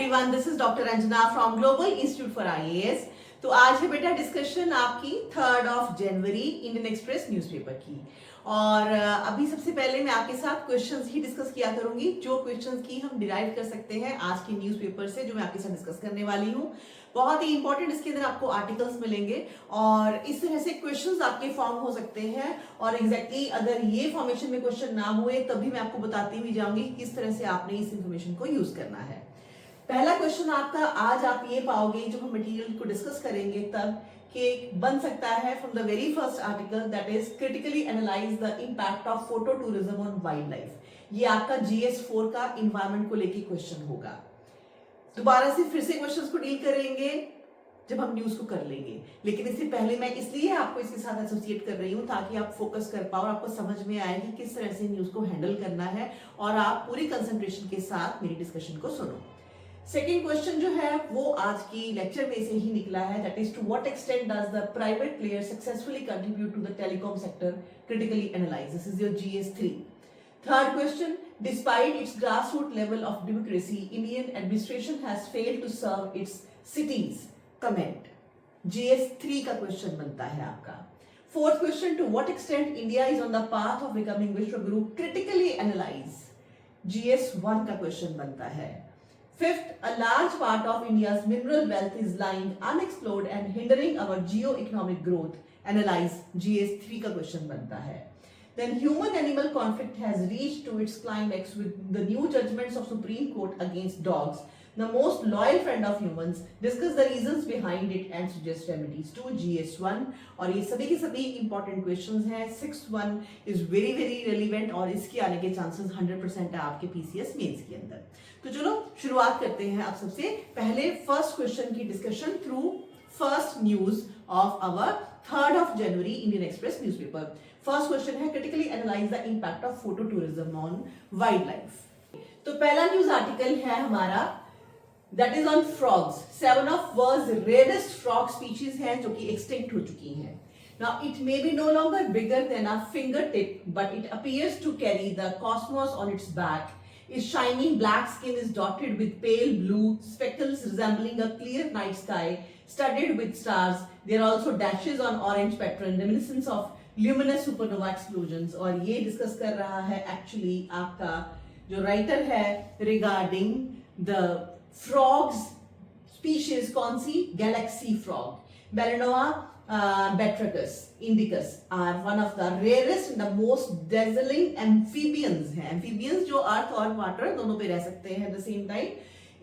Everyone, this is doctor Anjana from global institute for IAS. तो आज है बेटा डिस्कशन आपकी 3 जनवरी इंडियन एक्सप्रेस न्यूज़पेपर की। और अभी सबसे पहले मैं आपके साथ क्वेश्चंस ही डिस्कस किया करूंगी, जो क्वेश्चंस की हम डिराइव कर सकते हैं आज के न्यूज़पेपर से, जो मैं आपके साथ डिस्कस करने वाली हूँ। बहुत ही इंपॉर्टेंट इसके अंदर आपको आर्टिकल्स मिलेंगे और इस तरह से क्वेश्चंस आपके फॉर्म हो सकते हैं। और एग्जैक्टली अगर ये फॉर्मेशन में क्वेश्चन ना हुए तभी मैं आपको बताती हुई जाऊंगी किस तरह से आपने इस इंफॉर्मेशन को यूज करना है। पहला क्वेश्चन आपका आज आप ये पाओगे जब हम मटेरियल को डिस्कस करेंगे तब कि बन सकता है from the very first article, that is critically analyse the impact of photo tourism on wild life. ये आपका GS4 का इन्वायरमेंट को लेके क्वेश्चन होगा। दोबारा से फिर से क्वेश्चंस को डील करेंगे जब हम न्यूज को कर लेंगे, लेकिन इससे पहले मैं इसलिए आपको इसके साथ एसोसिएट कर रही हूं ताकि आप फोकस कर पाओ और आपको समझ में आए कि किस तरह से न्यूज को हैंडल करना है और आप पूरी कंसंट्रेशन के साथ मेरी डिस्कशन को सुनो। सेकेंड क्वेश्चन जो है वो आज की लेक्चर में से ही निकला है, that is to what extent does the private player successfully contribute to the telecom sector critically analyse. This is your GS3। Third question, despite its grassroot level of democracy, Indian administration has failed to serve its cities, comment. GS3 का question बनता है आपका। Fourth question, to what extent India is on the path of becoming vishwa guru, critically analyse. GS1 का question बनता है। Fifth, a large part of India's mineral wealth is lying unexplored and hindering our geo-economic growth. Analyze. GS3 का question बनता है। Then human-animal conflict has reached to its climax with the new judgments of Supreme Court against dogs, the most loyal friend of humans. Discuss the reasons behind it and suggest remedies to GS1। और ये सभी के सभी important questions हैं। 6th one is very very relevant और इसके आने के चांसेस 100% है आपके PCS मेंस के अंदर। तो चलो शुरुआत करते हैं। आप सबसे पहले फर्स्ट क्वेश्चन की discussion through first news of our 3 जनवरी Indian Express newspaper. First question है, critically analyse the impact of photo tourism on wildlife. तो पहला न्यूज आर्टिकल है हमारा, that is on frogs. 7 of world's rarest frog species हैं जो कि extinct हो चुकी हैं। Now it may be no longer bigger than a fingertip, but it appears to carry the cosmos on its back. Its shining black skin is dotted with pale blue speckles resembling a clear night sky studded with stars. There are also dashes on orange pattern reminiscent of luminous supernova explosions. और ये discuss कर रहा है actually आपका जो writer है regarding the frogs species. कौन सी? Galaxy frog. बेलेनोआ Batrachus indicus are one of the rarest and the most dazzling amphibians हैं। amphibians जो अर्थ और वाटर दोनों पे रह सकते हैं at the same time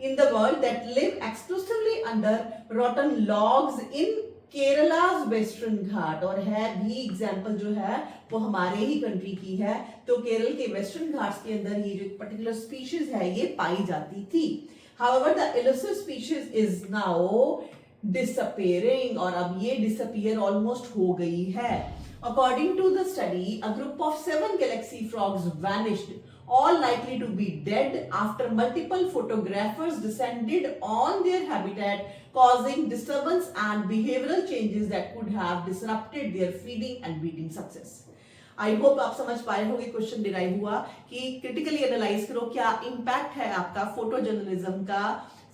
in the world, that live exclusively under rotten logs in Kerala's western Ghat. और है भी एग्जाम्पल जो है वो हमारे ही कंट्री की है। तो केरल के वेस्टर्न घाट्स के अंदर ये जो पर्टिकुलर स्पीशीज है ये पाई जाती थी। However, the elusive species is now disappearing और अब ये disappear almost हो गई है। According to the study, a group of 7 galaxy frogs vanished, all likely to be dead after multiple photographers descended on their habitat, causing disturbance and behavioral changes that could have disrupted their feeding and breeding success. I hope आप समझ पाए होंगे question derive हुआ कि critically analyse करो क्या impact है आपका फोटो जर्नलिज्म का,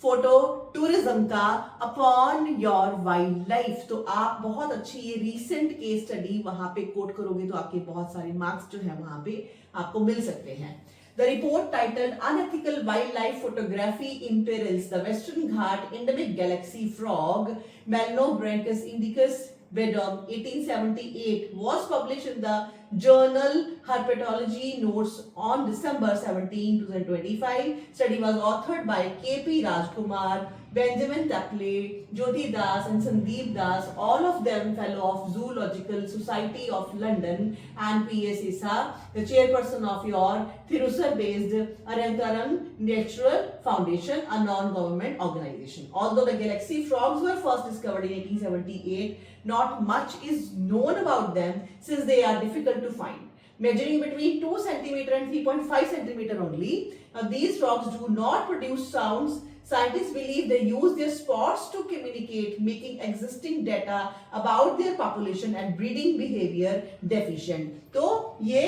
फोटो टूरिज्म का अपॉन योर वाइल्ड लाइफ। तो आप बहुत अच्छी ये रीसेंट केस स्टडी वहां पे कोट करोगे तो आपके बहुत सारे मार्क्स जो है वहां पे आपको मिल सकते हैं। The report titled Unethical Wildlife Photography Imperils the Western Ghat Endemic Galaxy Frog Melanobranchus indicus Bedom 1878 was published in the journal Herpetology Notes on December 17, 2025. Study was authored by KP Rajkumar, Benjamin Tapley, Jyoti Das and Sandeep Das, all of them fellow of Zoological Society of London and PSISA, the chairperson of your Thrissur-based Arantaran Natural Foundation, a non-government organization. Although the galaxy frogs were first discovered in 1878, not much is known about them since they are difficult to find. measuring between 2 centimeter and 3.5 centimeter only. Now, these frogs do not produce sounds. Scientists believe they use their spots to communicate, making existing data about their population and breeding behavior deficient. तो ये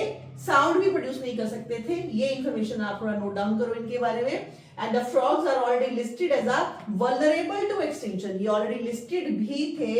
sound भी produce नहीं कर सकते थे. ये information आप थोड़ा नोट डाउन करो इनके बारे में. And the frogs are already listed as a vulnerable to extinction. ये already listed भी थे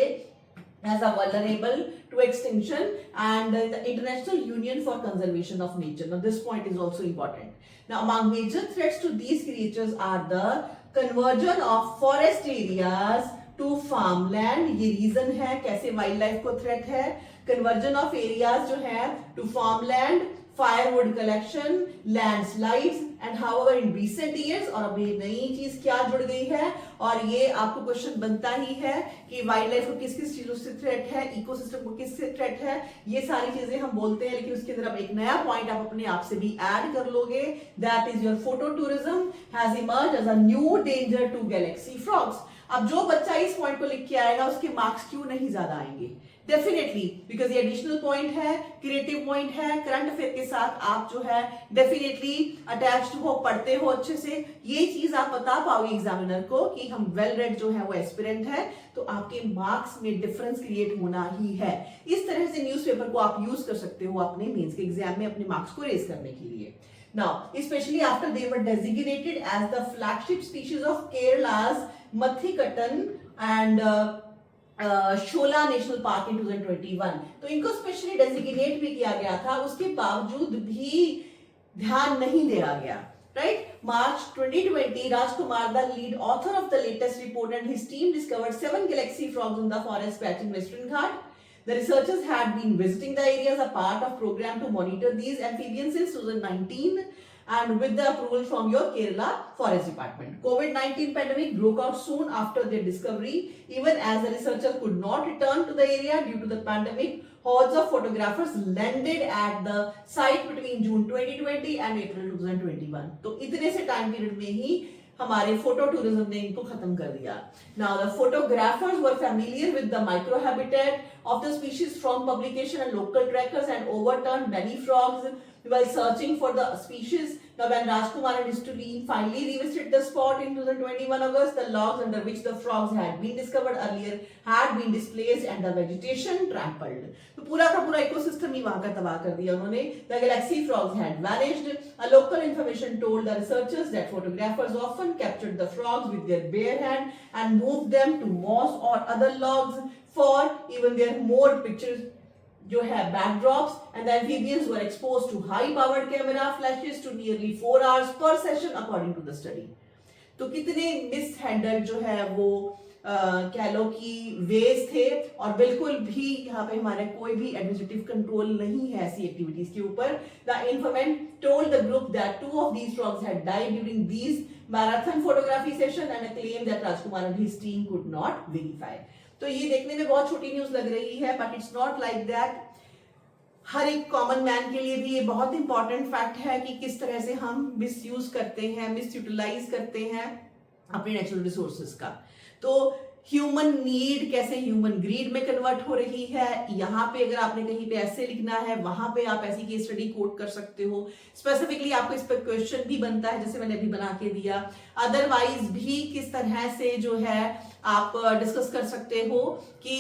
as a vulnerable to extinction and the International Union for Conservation of Nature. Now this point is also important. Now among major threats to these creatures are the conversion of forest areas to farmland. ये reason है कैसे wildlife को threat है. Conversion of areas जो है to farmland, firewood collection, landslides and however in recent years और अभी नई चीज क्या जुड़ गई है और ये आपको क्वेश्चन बनता ही है कि वाइल्ड लाइफ को किस किस चीजों से थ्रेट है, इकोसिस्टम को किससे थ्रेट है. ये सारी चीजें हम बोलते हैं लेकिन उसके अंदर अब एक नया पॉइंट आप अपने आप से भी ऐड कर लोगे. That is your photo tourism has emerged as a new danger to galaxy frogs. अब जो बच्चा इस पॉइंट को लिख के आएगा उसके मार्क्स क्यों नहीं ज्यादा आएंगे? डेफिनेटली बिकॉज ये एडिशनल पॉइंट है, क्रिएटिव पॉइंट है, करंट अफेयर के साथ आप जो है डेफिनेटली अटैच्ड हो, पढ़ते हो अच्छे से. ये चीज आप बता पाओगे एग्जामिनर को कि हम वेल रेड जो है वो एस्पिरेंट है, तो आपके मार्क्स में डिफरेंस क्रिएट होना ही है. इस तरह से न्यूज़पेपर को आप यूज कर सकते हो अपने मेंस के एग्जाम में अपने मार्क्स को रेज करने के लिए. Now, especially after they were designated as the flagship species of Kerala's Mathikattan and Shola national park इन 2021. तो इनको स्पेशली डेजिग्नेट भी किया गया था, उसके बावजूद भी ध्यान नहीं दिया गया. Right? March 2020, Rajkumar, the lead author of the latest report, and his team discovered 7 galaxy frogs in the forest patch in Western Ghat. The researchers had been visiting the area as a part of program to monitor these amphibians since 2019 and with the approval from your Kerala Forest Department. COVID-19 pandemic broke out soon after their discovery. Even as the researchers could not return to the area due to the pandemic, hordes of photographers landed at the site between June 2020 and April 2021. तो इतने से time period में ही हमारे photo tourism ने इनको खत्म कर दिया. Now the photographers were familiar with the microhabitat of the species from publication and local trackers and overturned many frogs while searching for the species. Now when Rajkumar and his team finally revisited the spot in 2021 August, the logs under which the frogs had been discovered earlier had been displaced and the vegetation trampled. तो पूरा का पूरा ecosystem ही वहां का तबाह कर दिया उन्होंने. The galaxy frogs had vanished. A local information told the researchers that photographers often captured the frogs with their bare hand and moved them to moss or other logs for even their more pictures जो है backdrops, and the amphibians were exposed to high-powered camera flashes to nearly 4 hours per session according to the study. तो कितने mishandle जो है वो कह लो कि veg थे और बिल्कुल भी यहाँ पे हमारे कोई भी एडमिनिस्ट्रेटिव कंट्रोल नहीं है ऐसी एक्टिविटीज के ऊपर. The informant told the group that 2 of these frogs had died during these marathon photography session and a claim that Rajkumar and his team could not verify. तो ये देखने में बहुत छोटी न्यूज लग रही है but it's not like that. हर एक कॉमन मैन के लिए भी ये बहुत इंपॉर्टेंट फैक्ट है कि किस तरह से हम मिसयूज करते हैं, मिसयूटिलाइज करते हैं अपने नेचुरल रिसोर्सेज का. तो ह्यूमन नीड कैसे ह्यूमन ग्रीड में कन्वर्ट हो रही है. यहाँ पे अगर आपने कहीं पे ऐसे लिखना है वहां पे आप ऐसी केस स्टडी कोट कर सकते हो. स्पेसिफिकली आपको इस पर क्वेश्चन भी बनता है जैसे मैंने अभी बना के दिया. अदरवाइज भी किस तरह से जो है आप डिस्कस कर सकते हो कि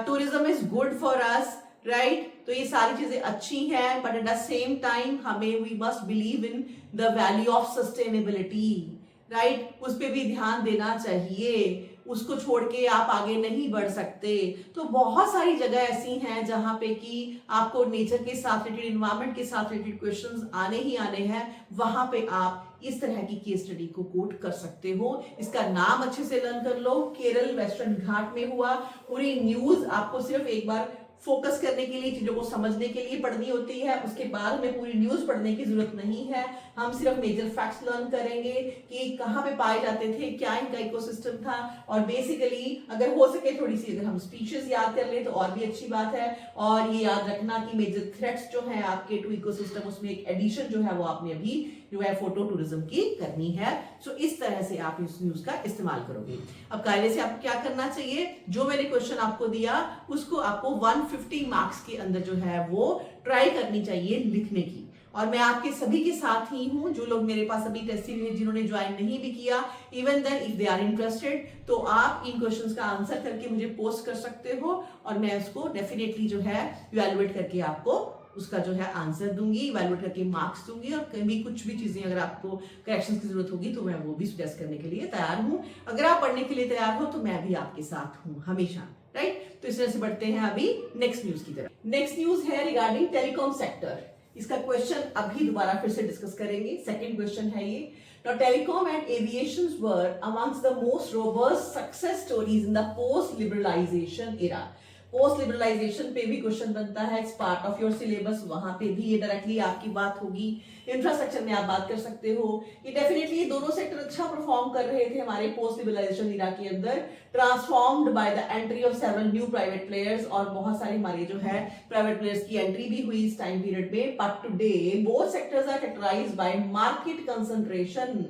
tourism is good for us, right. तो ये सारी चीजें अच्छी हैं but at the same time हमें we must believe in the value of sustainability, right. उस पर भी ध्यान देना चाहिए. उसको छोड़ के आप आगे नहीं बढ़ सकते. तो बहुत सारी जगह ऐसी हैं जहां पे कि आपको नेचर के साथ रिलेटेड, इन्वायरमेंट के साथ रिलेटेड क्वेश्चंस आने ही आने हैं. वहां पे आप इस तरह की केस स्टडी को कोट कर सकते हो. इसका नाम अच्छे से लर्न कर लो. केरल वेस्टर्न घाट में हुआ. पूरी न्यूज आपको सिर्फ एक बार फोकस करने के लिए, चीजों को समझने के लिए पढ़नी होती है. उसके बाद हमें पूरी न्यूज पढ़ने की जरूरत नहीं है. हम सिर्फ मेजर फैक्ट्स लर्न करेंगे कि कहाँ पे पाए जाते थे, क्या इनका इकोसिस्टम था. और बेसिकली अगर हो सके थोड़ी सी अगर हम स्पीशीज याद कर ले तो और भी अच्छी बात है. और ये याद रखना कि मेजर थ्रेट्स जो है आपके टू इकोसिस्टम, उसमें एक एडिशन जो है वो आपने अभी जो है फोटो टूरिज्म की करनी है. सो इस तरह से आप इस न्यूज का इस्तेमाल करोगे. अब कायदे से आपको क्या करना चाहिए, जो मैंने क्वेश्चन आपको दिया उसको आपको 150 मार्क्स के अंदर जो है वो ट्राई करनी चाहिए लिखने की। और मैं आपके सभी के साथ ही हूं, जो लोग मेरे पास अभी टेस्ट सीरीज जिन्होंने ज्वाइन नहीं भी किया, even then if they are interested, तो आप इन क्वेश्चंस का आंसर करके मुझे पोस्ट कर सकते हो और मैं उसको डेफिनेटली जो है इवैल्यूएट करके आपको उसका जो है आंसर दूंगी, इवैल्यूएट करके मार्क्स दूंगी, और कभी कुछ भी चीजें अगर आपको करेक्शन की जरूरत होगी तो मैं वो भी सजेस्ट करने के लिए तैयार हूं। अगर आप पढ़ने के लिए तैयार हो तो मैं भी आपके साथ हूं हमेशा, राइट। तो इस तरह से बढ़ते हैं अभी नेक्स्ट न्यूज की तरफ। नेक्स्ट न्यूज है रिगार्डिंग टेलीकॉम सेक्टर। इसका क्वेश्चन अभी दोबारा फिर से डिस्कस करेंगे। सेकंड क्वेश्चन है ये। Now, telecom and aviation were amongst the most robust success stories in the post-liberalization era. Post liberalisation पे भी क्वेश्चन बनता है, it's part of your syllabus, वहां पे भी ये डायरेक्टली आपकी बात होगी। इंफ्रास्ट्रक्चर में आप बात कर सकते हो कि डेफिनेटली ये दोनों सेक्टर अच्छा परफॉर्म कर रहे थे हमारे पोस्ट लिबरलाइजेशन इरा के अंदर, transformed by the entry of several new private players, और बहुत सारे हमारे जो है प्राइवेट प्लेयर्स की एंट्री भी हुई इस टाइम पीरियड में। But today both sectors are characterised by market concentration.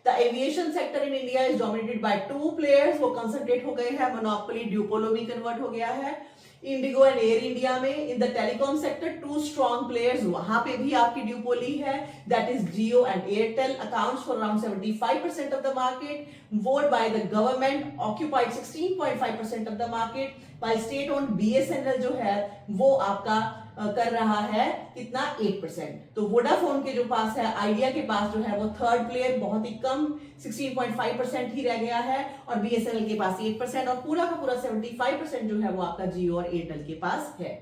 The aviation sector in India is dominated by two players, वो concentrate हो गए हैं, monopoly duopoly में convert हो गया है। Indigo and Air India में in the telecom sector two strong players, वहां पे भी आपकी duopoly है, that is Jio and Airtel accounts for around 75% of the market, voted by the government occupied 16.5% of the market, while state owned BSNL जो है वो आपका कर रहा है कितना 8%। तो वोडाफोन के जो पास है, आइडिया के पास जो है वो थर्ड प्लेयर बहुत ही कम 16.5% ही रह गया है, और बीएसएनएल के पास 8%, और पूरा का पूरा 75% जो है वो आपका जियो और एयरटेल के पास है।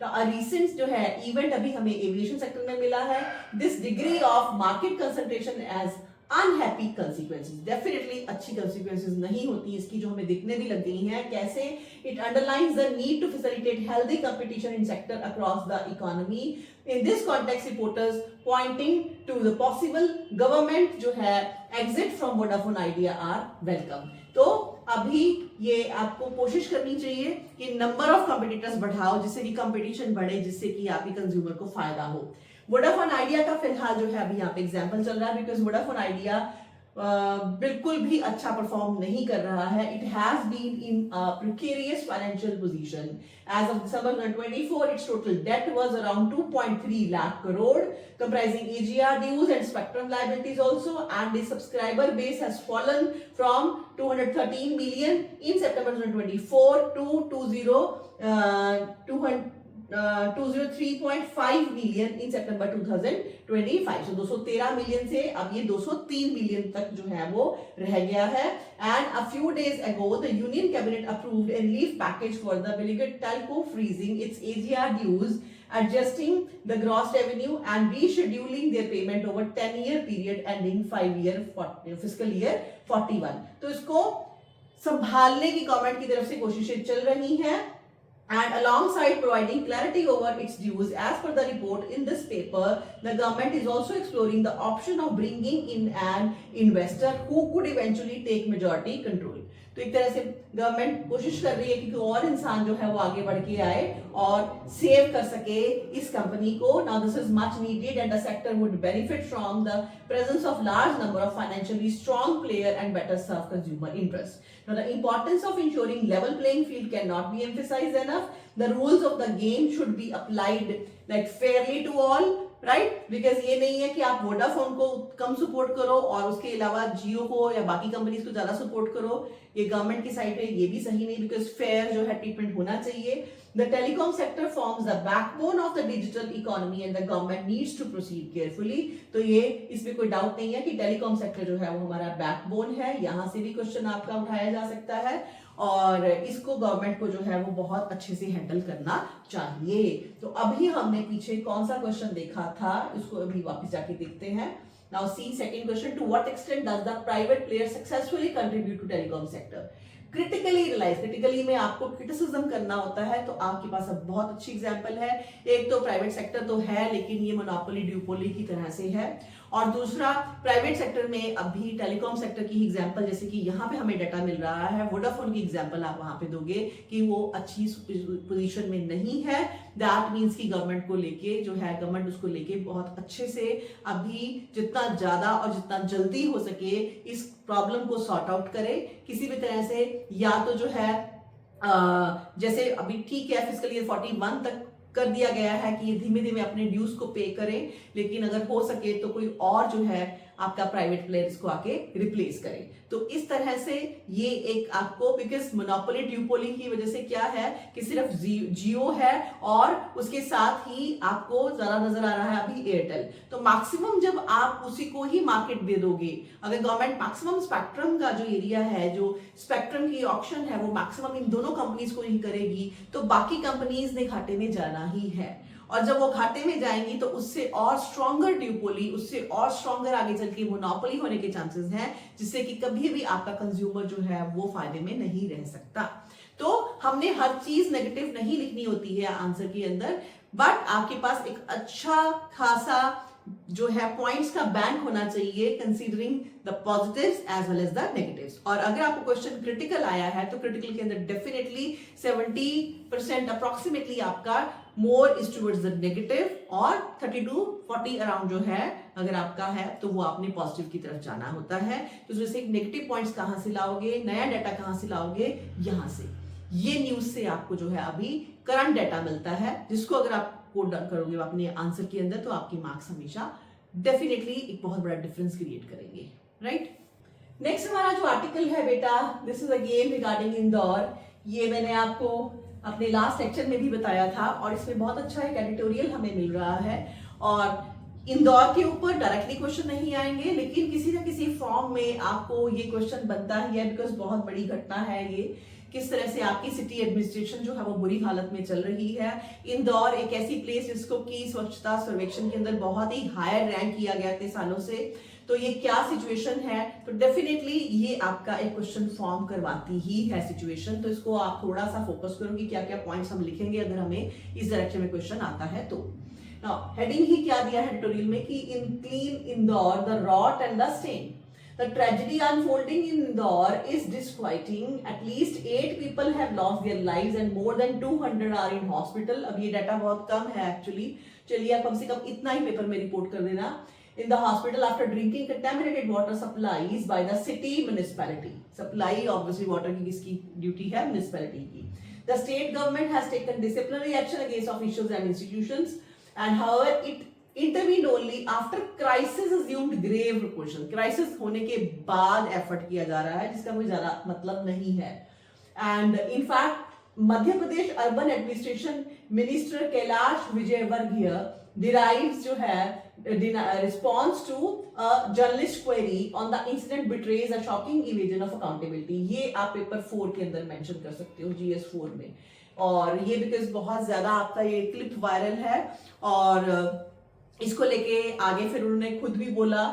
रिसेंट जो है इवेंट अभी हमें एविएशन सेक्टर में मिला है, this degree of market concentration as unhappy consequences, definitely अच्छी कंसिक्वेंसेस नहीं होती इसकी, जो हमें दिखने भी लग गई हैं। कैसे? It underlines the need to facilitate healthy competition in sector across the economy. In this context reporters pointing to the possible government जो है exit from Vodafone Idea are welcome. तो अभी ये आपको कोशिश करनी चाहिए कि नंबर ऑफ कंपटीटर्स बढ़ाओ, जिससे कि कंपटीशन बढ़े, जिससे कि आपके कंज्यूमर को फायदा हो। वोडाफोन आइडिया का फिलहाल जो है अभी यहाँ पे एग्जांपल चल रहा है, बिकॉज वोडाफोन आइडिया बिल्कुल भी अच्छा परफॉर्म नहीं कर रहा है। It has been in precarious financial position. As of December 2024, its total debt was around 2.3 lakh crore, comprising AGR dues and spectrum liabilities also, and the subscriber base has fallen from 213 million in September 2024 to 203.5 million in September 2025. So 213 million से अब ये 203 million तक जो है वो रह गया है। And a few days ago, the Union Cabinet approved a relief package for the beleaguered telco, freezing its AGR dues, adjusting the gross revenue and rescheduling their payment over 10-year period ending fiscal year 41. तो इसको संभालने की government की तरफ से कोशिशें चल रही हैं, and alongside providing clarity over its dues, as per the report in this paper, the government is also exploring the option of bringing in an investor who could eventually take majority control. तो एक तरह से government कोशिश कर रही है कि कोई और इंसान जो है वो आगे बढ़ के आए और सेव कर सके इस कंपनी को। Now this is much needed and the sector would benefit from the presence of large number of financially strong player and better serve consumer interest. Now the importance of ensuring level playing field cannot be emphasized enough. The rules of the game should be applied like fairly to all, right? Because ये नहीं है कि आप Vodafone को कम support करो और उसके अलावा जियो को या बाकी कंपनीज को ज्यादा सपोर्ट करो, ये गवर्नमेंट की साइड है, ये भी सही नहीं, बिकॉज फेयर जो है ट्रीटमेंट होना चाहिए। The telecom sector forms the backbone of the digital economy and the government needs to proceed carefully. तो ये इसमें कोई डाउट नहीं है कि टेलीकॉम सेक्टर जो है वो हमारा बैकबोन है, यहां से भी क्वेश्चन आपका उठाया जा सकता है, और इसको गवर्नमेंट को जो है वो बहुत अच्छे से हैंडल करना चाहिए। तो अभी हमने पीछे कौन सा क्वेश्चन देखा था, इसको अभी वापस जाके देखते हैं। Now see second question, to what extent does the private player successfully contribute to telecom sector? Critically realise, critically में आपको क्रिटिसिज्म करना होता है, तो आपके पास अब बहुत अच्छी एग्जांपल है। एक तो प्राइवेट सेक्टर तो है लेकिन ये मोनोपोली ड्यूपोली की तरह से है, और दूसरा प्राइवेट सेक्टर में अभी टेलीकॉम सेक्टर की एग्जांपल, जैसे कि यहाँ पे हमें डाटा मिल रहा है, वोडाफोन की एग्जांपल आप वहां पे दोगे कि वो अच्छी पोजीशन में नहीं है। दैट मीन्स कि गवर्नमेंट को लेके जो है, गवर्नमेंट उसको लेके बहुत अच्छे से अभी जितना ज्यादा और जितना जल्दी हो सके इस प्रॉब्लम को सॉर्ट आउट करे किसी भी तरह से। या तो जो है जैसे अभी ठीक है फिस्कल ईयर 41 तक कर दिया गया है कि ये धीमे धीमे अपने ड्यूज को पे करें, लेकिन अगर हो सके तो कोई और जो है आपका प्राइवेट प्लेयर इसको आके रिप्लेस करे। तो इस तरह से ये एक आपको, बिकॉज मोनोपोली ड्यूपोली की वजह से क्या है कि सिर्फ जियो है और उसके साथ ही आपको ज्यादा नजर आ रहा है अभी एयरटेल। तो मैक्सिमम जब आप उसी को ही मार्केट दे दोगे, अगर गवर्नमेंट मैक्सिमम स्पेक्ट्रम का जो एरिया है, जो स्पेक्ट्रम की ऑप्शन है, वो मैक्सिमम इन दोनों कंपनीज को ही करेगी, तो बाकी कंपनीज ने घाटे में जाना ही है। और जब वो घाटे में जाएंगी तो उससे और स्ट्रॉन्गर ड्यूपोली, उससे और स्ट्रॉन्गर आगे चल के मोनोपोली होने के चांसेस हैं, जिससे कि कभी भी आपका कंज्यूमर जो है वो फायदे में नहीं रह सकता। तो हमने हर चीज नेगेटिव नहीं लिखनी होती है आंसर के अंदर, बट आपके पास एक अच्छा खासा जो है पॉइंट्स का बैंक होना चाहिए, considering the positives as well as the negatives. और अगर आपको क्वेश्चन क्रिटिकल आया है तो क्रिटिकल के अंदर डेफिनेटली 70% अप्रोक्सीमेटली आपका more is towards the negative, और 30 to 40 अराउंड जो है अगर आपका है तो वो आपने पॉजिटिव की तरफ जाना होता है। तो उसमें से नेगेटिव पॉइंट्स कहां से लाओगे, नया डाटा कहां से लाओगे, यहां से। ये न्यूज से आपको जो है अभी करंट डाटा मिलता है, जिसको अगर आप कोड करोगे अपने आंसर के अंदर तो आपकी मार्क्स हमेशा डेफिनेटली एक बहुत बड़ा डिफरेंस क्रिएट करेंगे, राइट। नेक्स्ट हमारा जो आर्टिकल है बेटा, this is again regarding Indore. ये मैंने आपको अपने लास्ट लेक्चर में भी बताया था, और इसमें बहुत अच्छा एक एडिटोरियल हमें मिल रहा है। और इंदौर के ऊपर डायरेक्टली क्वेश्चन नहीं आएंगे, लेकिन किसी ना किसी फॉर्म में आपको ये क्वेश्चन बनता ही है, बिकॉज बहुत बड़ी घटना है ये। किस तरह से आपकी सिटी एडमिनिस्ट्रेशन जो है वो बुरी हालत में चल रही है। इंदौर एक ऐसी प्लेस जिसको की स्वच्छता सर्वेक्षण के अंदर बहुत ही हायर रैंक किया गया इतने सालों से। तो ये क्या सिचुएशन है, तो डेफिनेटली ये आपका एक क्वेश्चन फॉर्म करवाती ही है सिचुएशन। तो इसको आप थोड़ा सा फोकस करो कि क्या क्या पॉइंट्स हम लिखेंगे अगर हमें इस डायरेक्शन में क्वेश्चन आता है तो। हेडिंग ही क्या दिया है एडिटोरियल में कि in clean Indore the rot and the stain, the tragedy unfolding in Indore is disquieting. At least 8 people have lost their lives and more than 200 are in hospital. अब ये डाटा बहुत कम है एक्चुअली, चलिए आप कम से कम इतना ही पेपर में रिपोर्ट कर देना। In the hospital after drinking contaminated water supplies by the city municipality. Supply obviously water की किसकी ड्यूटी है, म्युनिसिपैलिटी की। The state government has taken disciplinary action against officials and institutions, and however it intervened only after crisis assumed grave proportion. Crisis होने के बाद effort किया जा रहा है, जिसका कोई ज्यादा मतलब नहीं है। And in fact Madhya Pradesh urban administration minister Kailash Vijayvargiya derives जो है response to a journalist query on the incident betrays a shocking evasion of accountability. ये आप पेपर 4 के अंदर मेंशन कर सकते हो, GS 4 में। और ये बिकॉज बहुत ज्यादा आपका ये क्लिप वायरल है, और इसको लेके आगे फिर उन्होंने खुद भी बोला,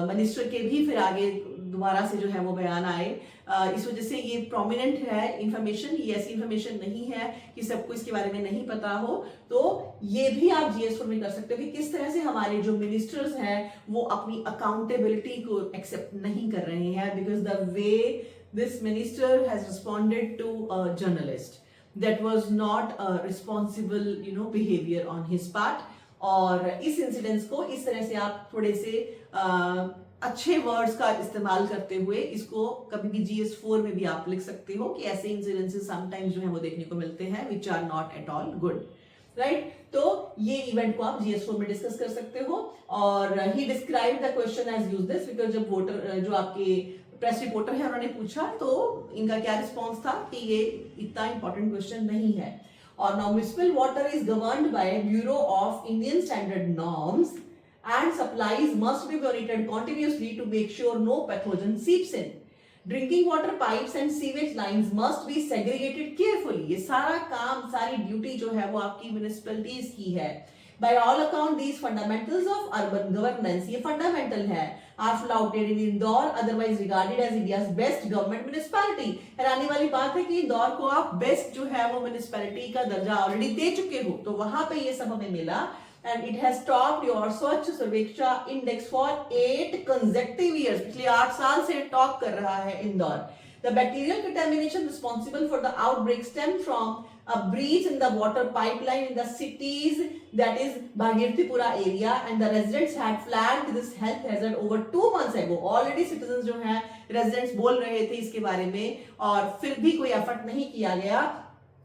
मिनिस्टर के भी फिर आगे दोबारा से जो है वो बयान आए। इस वजह से ये प्रोमिनेंट है इंफॉर्मेशन, ये ऐसी इंफॉर्मेशन नहीं है कि सबको इसके बारे में नहीं पता हो। तो ये भी आप GS 4 में कर सकते हो कि किस तरह से हमारे जो मिनिस्टर्स हैं वो अपनी अकाउंटेबिलिटी को एक्सेप्ट नहीं कर रहे हैं, because the way this minister has responded to a journalist, that was not a responsible behaviour on his part. और इस इंसिडेंस को इस तरह से आप थोड़े से अच्छे वर्ड्स का इस्तेमाल करते हुए इसको कभी भी GS 4 में भी आप लिख सकते हो कि ऐसे इंसिडेंसेस समटाइम्स जो है वो देखने को मिलते हैं which are not at all good, right. तो ये इवेंट को आप GS 4 में डिस्कस कर सकते हो। और ही describe the question as use this, because जब वोटर जो आपके प्रेस रिपोर्टर है उन्होंने पूछा तो इनका क्या रिस्पॉन्स था कि ये इतना इंपॉर्टेंट क्वेश्चन नहीं है। और now municipal water is governed by Bureau of Indian Standard Norms and supplies must be monitored continuously to make sure no pathogen seeps in. Drinking water pipes and sewage lines must be segregated carefully. ये सारा काम, सारी duty जो है वो आपकी municipalities की है। By all account, these fundamentals of urban governance, ये fundamental है, are flouted in Indore, otherwise regarded as India's best government municipality. हैरानी वाली बात है कि इंदौर को आप बेस्ट जो है वो म्युनिसिपैलिटी का दर्जा ऑलरेडी दे चुके हो, तो वहां पे ये सब हमें मिला। And it has topped your स्वच्छ सर्वेक्षण इंडेक्स for 8 consecutive years. पिछले 8 साल से टॉप कर रहा है Indore. The bacterial contamination responsible for the outbreak stemmed from a breach in the water pipeline in the cities, that is Bhagirathipura area, and the residents had flagged this health hazard over 2 months ago. Already citizens जो हैं residents बोल रहे थे इसके बारे में, और फिर भी कोई एफर्ट नहीं किया गया।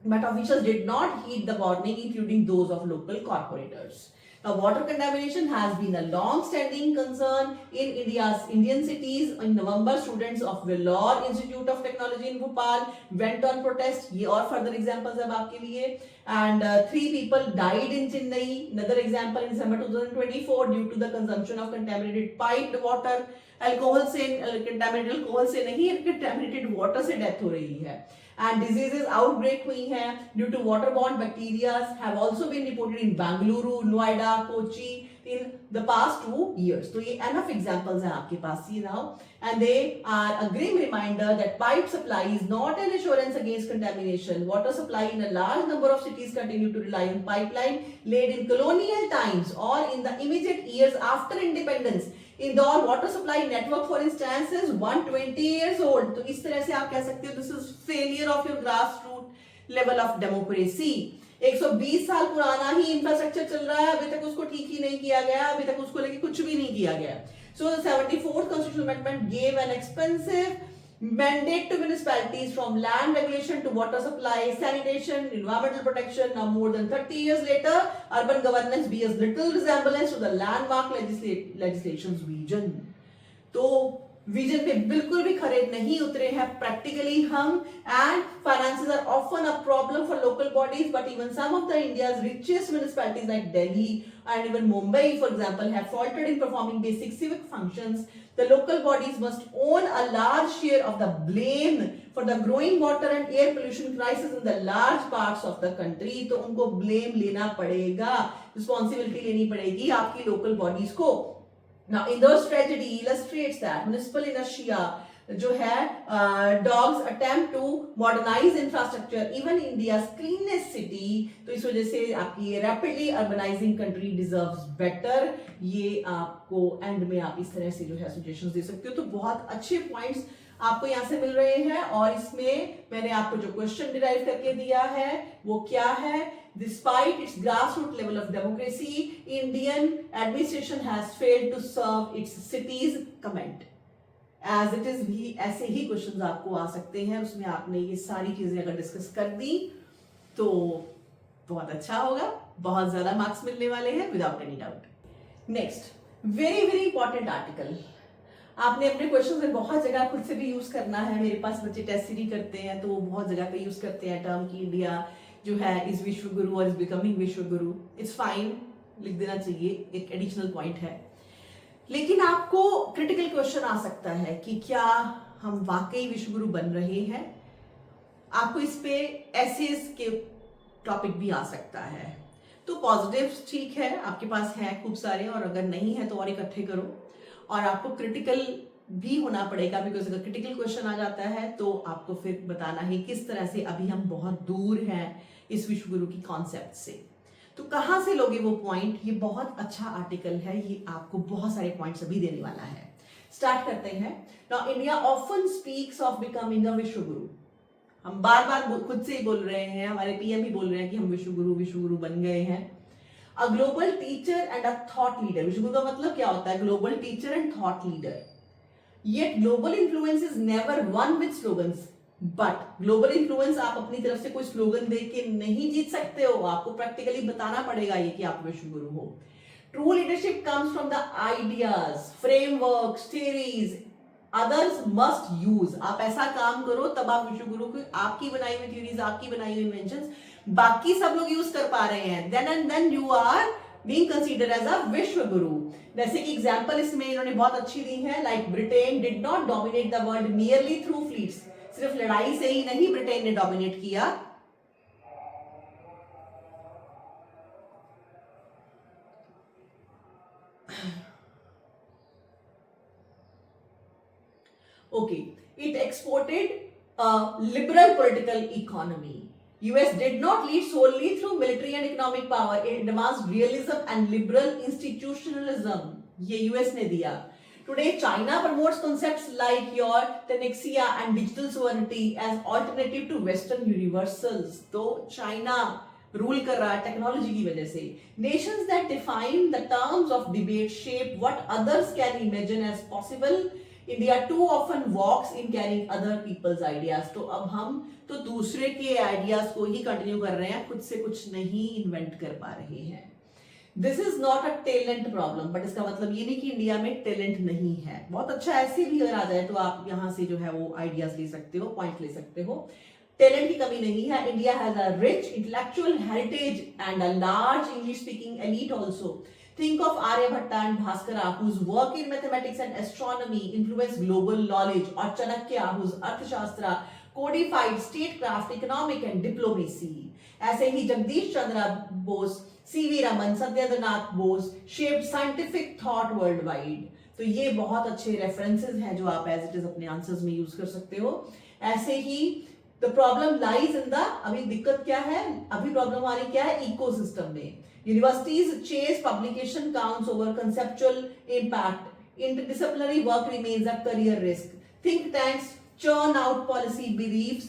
but officials did not heed the warning, including those of local corporators. Now, water contamination has been a long-standing concern in Indian cities. In November, students of Vellore Institute of Technology in Bhopal went on protest. ये और further examples अब आपके लिए. And 3 people died in Chennai. Another example in December 2024 due to the consumption of contaminated piped water. Alcohol से contaminated alcohol से नहीं, contaminated water से death हो रही है. And diseases outbreak हुई हैं due to waterborne bacteria have also been reported in Bangalore, Noida, Kochi in the past 2 years. तो ये enough examples हैं आपके पास. See now, and they are a grim reminder that pipe supply is not an assurance against contamination. Water supply in a large number of cities continue to rely on pipeline laid in colonial times or in the immediate years after independence. Indore water supply network for instance is 120 years old. तो इस तरह से आप कह सकते हो this is failure of your grassroots level of democracy. 120 साल पुराना ही इंफ्रास्ट्रक्चर चल रहा है, अभी तक उसको ठीक ही नहीं किया गया, अभी तक उसको लेके कुछ भी नहीं किया गया. So the 74th constitutional amendment gave an expensive mandate to municipalities from land regulation to water supply, sanitation, environmental protection. Now more than 30 years later, urban governance bears little resemblance to the landmark legislation's vision. तो vision पे बिल्कुल भी खरे नहीं उतरे हैं practically हम. And finances are often a problem for local bodies, but even some of the India's richest municipalities like Delhi and even Mumbai, for example, have faltered in performing basic civic functions. The local bodies must own a large share of the blame for the growing water and air pollution crisis in the large parts of the country. तो उनको blame लेना पड़ेगा, responsibility लेनी पड़ेगी आपकी local bodies को. Now, Indore's tragedy illustrates that municipal inertia जो है dogs attempt to modernize infrastructure even India's cleanest city. तो इस वजह से आपकी rapidly urbanizing country deserves better. ये आपको end में आप इस तरह से जो है suggestions दे सकते हो. तो बहुत अच्छे points आपको यहाँ से मिल रहे हैं और इसमें मैंने आपको जो क्वेश्चन डिराइव करके दिया है वो क्या है. Despite its grassroots level of democracy, Indian administration has failed to serve its cities. Comment as it is भी ऐसे ही क्वेश्चंस आपको आ सकते हैं. उसमें आपने ये सारी चीजें अगर डिस्कस कर दी तो बहुत अच्छा होगा, बहुत ज्यादा मार्क्स मिलने वाले हैं without any doubt. Next very very important article. आपने अपने क्वेश्चन में बहुत जगह खुद से भी यूज करना है. मेरे पास बच्चे टेस्ट सीरीज करते हैं तो वो बहुत जगह पे यूज करते हैं टर्म की इंडिया जो है इज विश्व गुरु और is becoming vishwa Guru. It's fine, लिख देना चाहिए, एक एडिशनल पॉइंट है. लेकिन आपको क्रिटिकल क्वेश्चन आ सकता है कि क्या हम वाकई विश्व गुरु बन रहे हैं. आपको इस पे एसेस के टॉपिक भी आ सकता है. तो पॉजिटिव्स ठीक है आपके पास है खूब सारे, और अगर नहीं है तो और इकट्ठे करो. और आपको क्रिटिकल भी होना पड़ेगा बिकॉज अगर क्रिटिकल क्वेश्चन आ जाता है तो आपको फिर बताना है किस तरह से अभी हम बहुत दूर हैं इस विश्व गुरु की कॉन्सेप्ट से. तो कहां से लोगे वो पॉइंट. ये बहुत अच्छा आर्टिकल है, ये आपको बहुत सारे पॉइंट्स अभी देने वाला है. स्टार्ट करते हैं. Now India often speaks of becoming a vishwa गुरु. हम बार बार खुद से ही बोल रहे हैं, हमारे पीएम भी बोल रहे हैं कि हम विश्व गुरु बन गए हैं. A global teacher and a thought leader. विश्व गुरु का मतलब क्या होता है? Global teacher and thought leader. Yet global influence is never won with slogans. But global influence आप अपनी तरफ से कोई स्लोगन दे के नहीं जीत सकते हो. आपको प्रैक्टिकली बताना पड़ेगा ये कि आप विश्व गुरु हो. True leadership comes from the ideas, frameworks, theories. Others must use. आप ऐसा काम करो तब आप विश्व गुरु को, आपकी बनाई हुई थ्योरीज, आपकी बनाई हुई इन्वेंशंस बाकी सब लोग यूज कर पा रहे हैं, then and then you are being considered as a vishwa guru. जैसे कि एग्जांपल इसमें इन्होंने बहुत अच्छी दी है, like Britain did not dominate the world merely through fleets. सिर्फ लड़ाई से ही नहीं ब्रिटेन ने डोमिनेट किया. Okay, it exported a liberal political economy. US did not lead solely through military and economic power. It advanced realism and liberal institutionalism. ये US ने दिया. Today, China promotes concepts like your Tenexia and digital sovereignty as alternative to Western universals. तो China rule कर रहा है technology की वजह से. Nations that define the terms of debate shape what others can imagine as possible. India too often walks in carrying other people's ideas. तो अब हम तो दूसरे के आइडियाज को ही कंटिन्यू कर रहे हैं, खुद से कुछ नहीं इन्वेंट कर पा रहे हैं। This is not a talent problem, but इसका मतलब ये नहीं कि इंडिया में टैलेंट नहीं है। बहुत अच्छा ऐसे भी अगर आ जाए तो आप यहां से जो है वो आइडियाज ले सकते हो, पॉइंट ले सकते हो। टैलेंट की कमी नहीं है। India has a rich intellectual heritage and a large English speaking elite also. Think of Aryabhatta and Bhaskara, whose work in mathematics and astronomy influenced global knowledge, or Chanakya, whose Arthashastra codified statecraft, economic and diplomacy. ऐसे ही Jagadish Chandra Bose, CV Raman, Satyendranath Bose shaped scientific thought worldwide. तो ये बहुत अच्छे references हैं जो आप as it is अपने आंसर्स में यूज कर सकते हो। ऐसे ही the problem lies in the, अभी दिक्कत क्या है, अभी प्रॉब्लम आ रही क्या है, इकोसिस्टम में। Universities chase publication counts over conceptual impact. Interdisciplinary work remains a career risk. Think tanks churn out policy briefs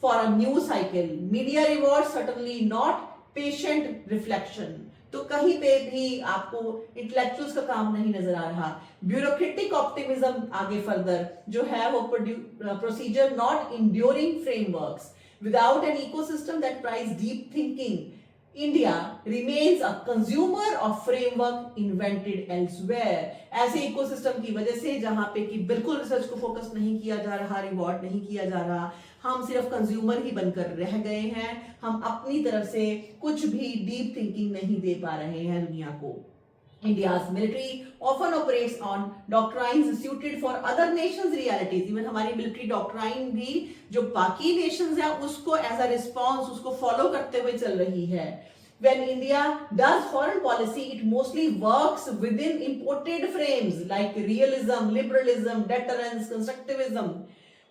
for a news cycle. Media rewards certainly not patient reflection. तो कहीं पे भी आपको intellectuals का काम नहीं नजर आ रहा। ब्यूरोक्रेटिक ऑप्टिमिज्म आगे फर्दर जो है वो procedure not enduring frameworks. Without an ecosystem that prize deep thinking, India remains a consumer of framework invented elsewhere. ऐसे इकोसिस्टम की वजह से जहां पे कि बिल्कुल रिसर्च को फोकस नहीं किया जा रहा, रिवॉर्ड नहीं किया जा रहा, हम सिर्फ कंज्यूमर ही बनकर रह गए हैं। हम अपनी तरफ से कुछ भी डीप थिंकिंग नहीं दे पा रहे हैं दुनिया को। India's military often operates on doctrines suited for other nations' realities. Even हमारी military doctrine भी जो बाकी nations हैं उसको as a response उसको follow करते हुए चल रही है। When India does foreign policy, it mostly works within imported frames like realism, liberalism, deterrence, constructivism.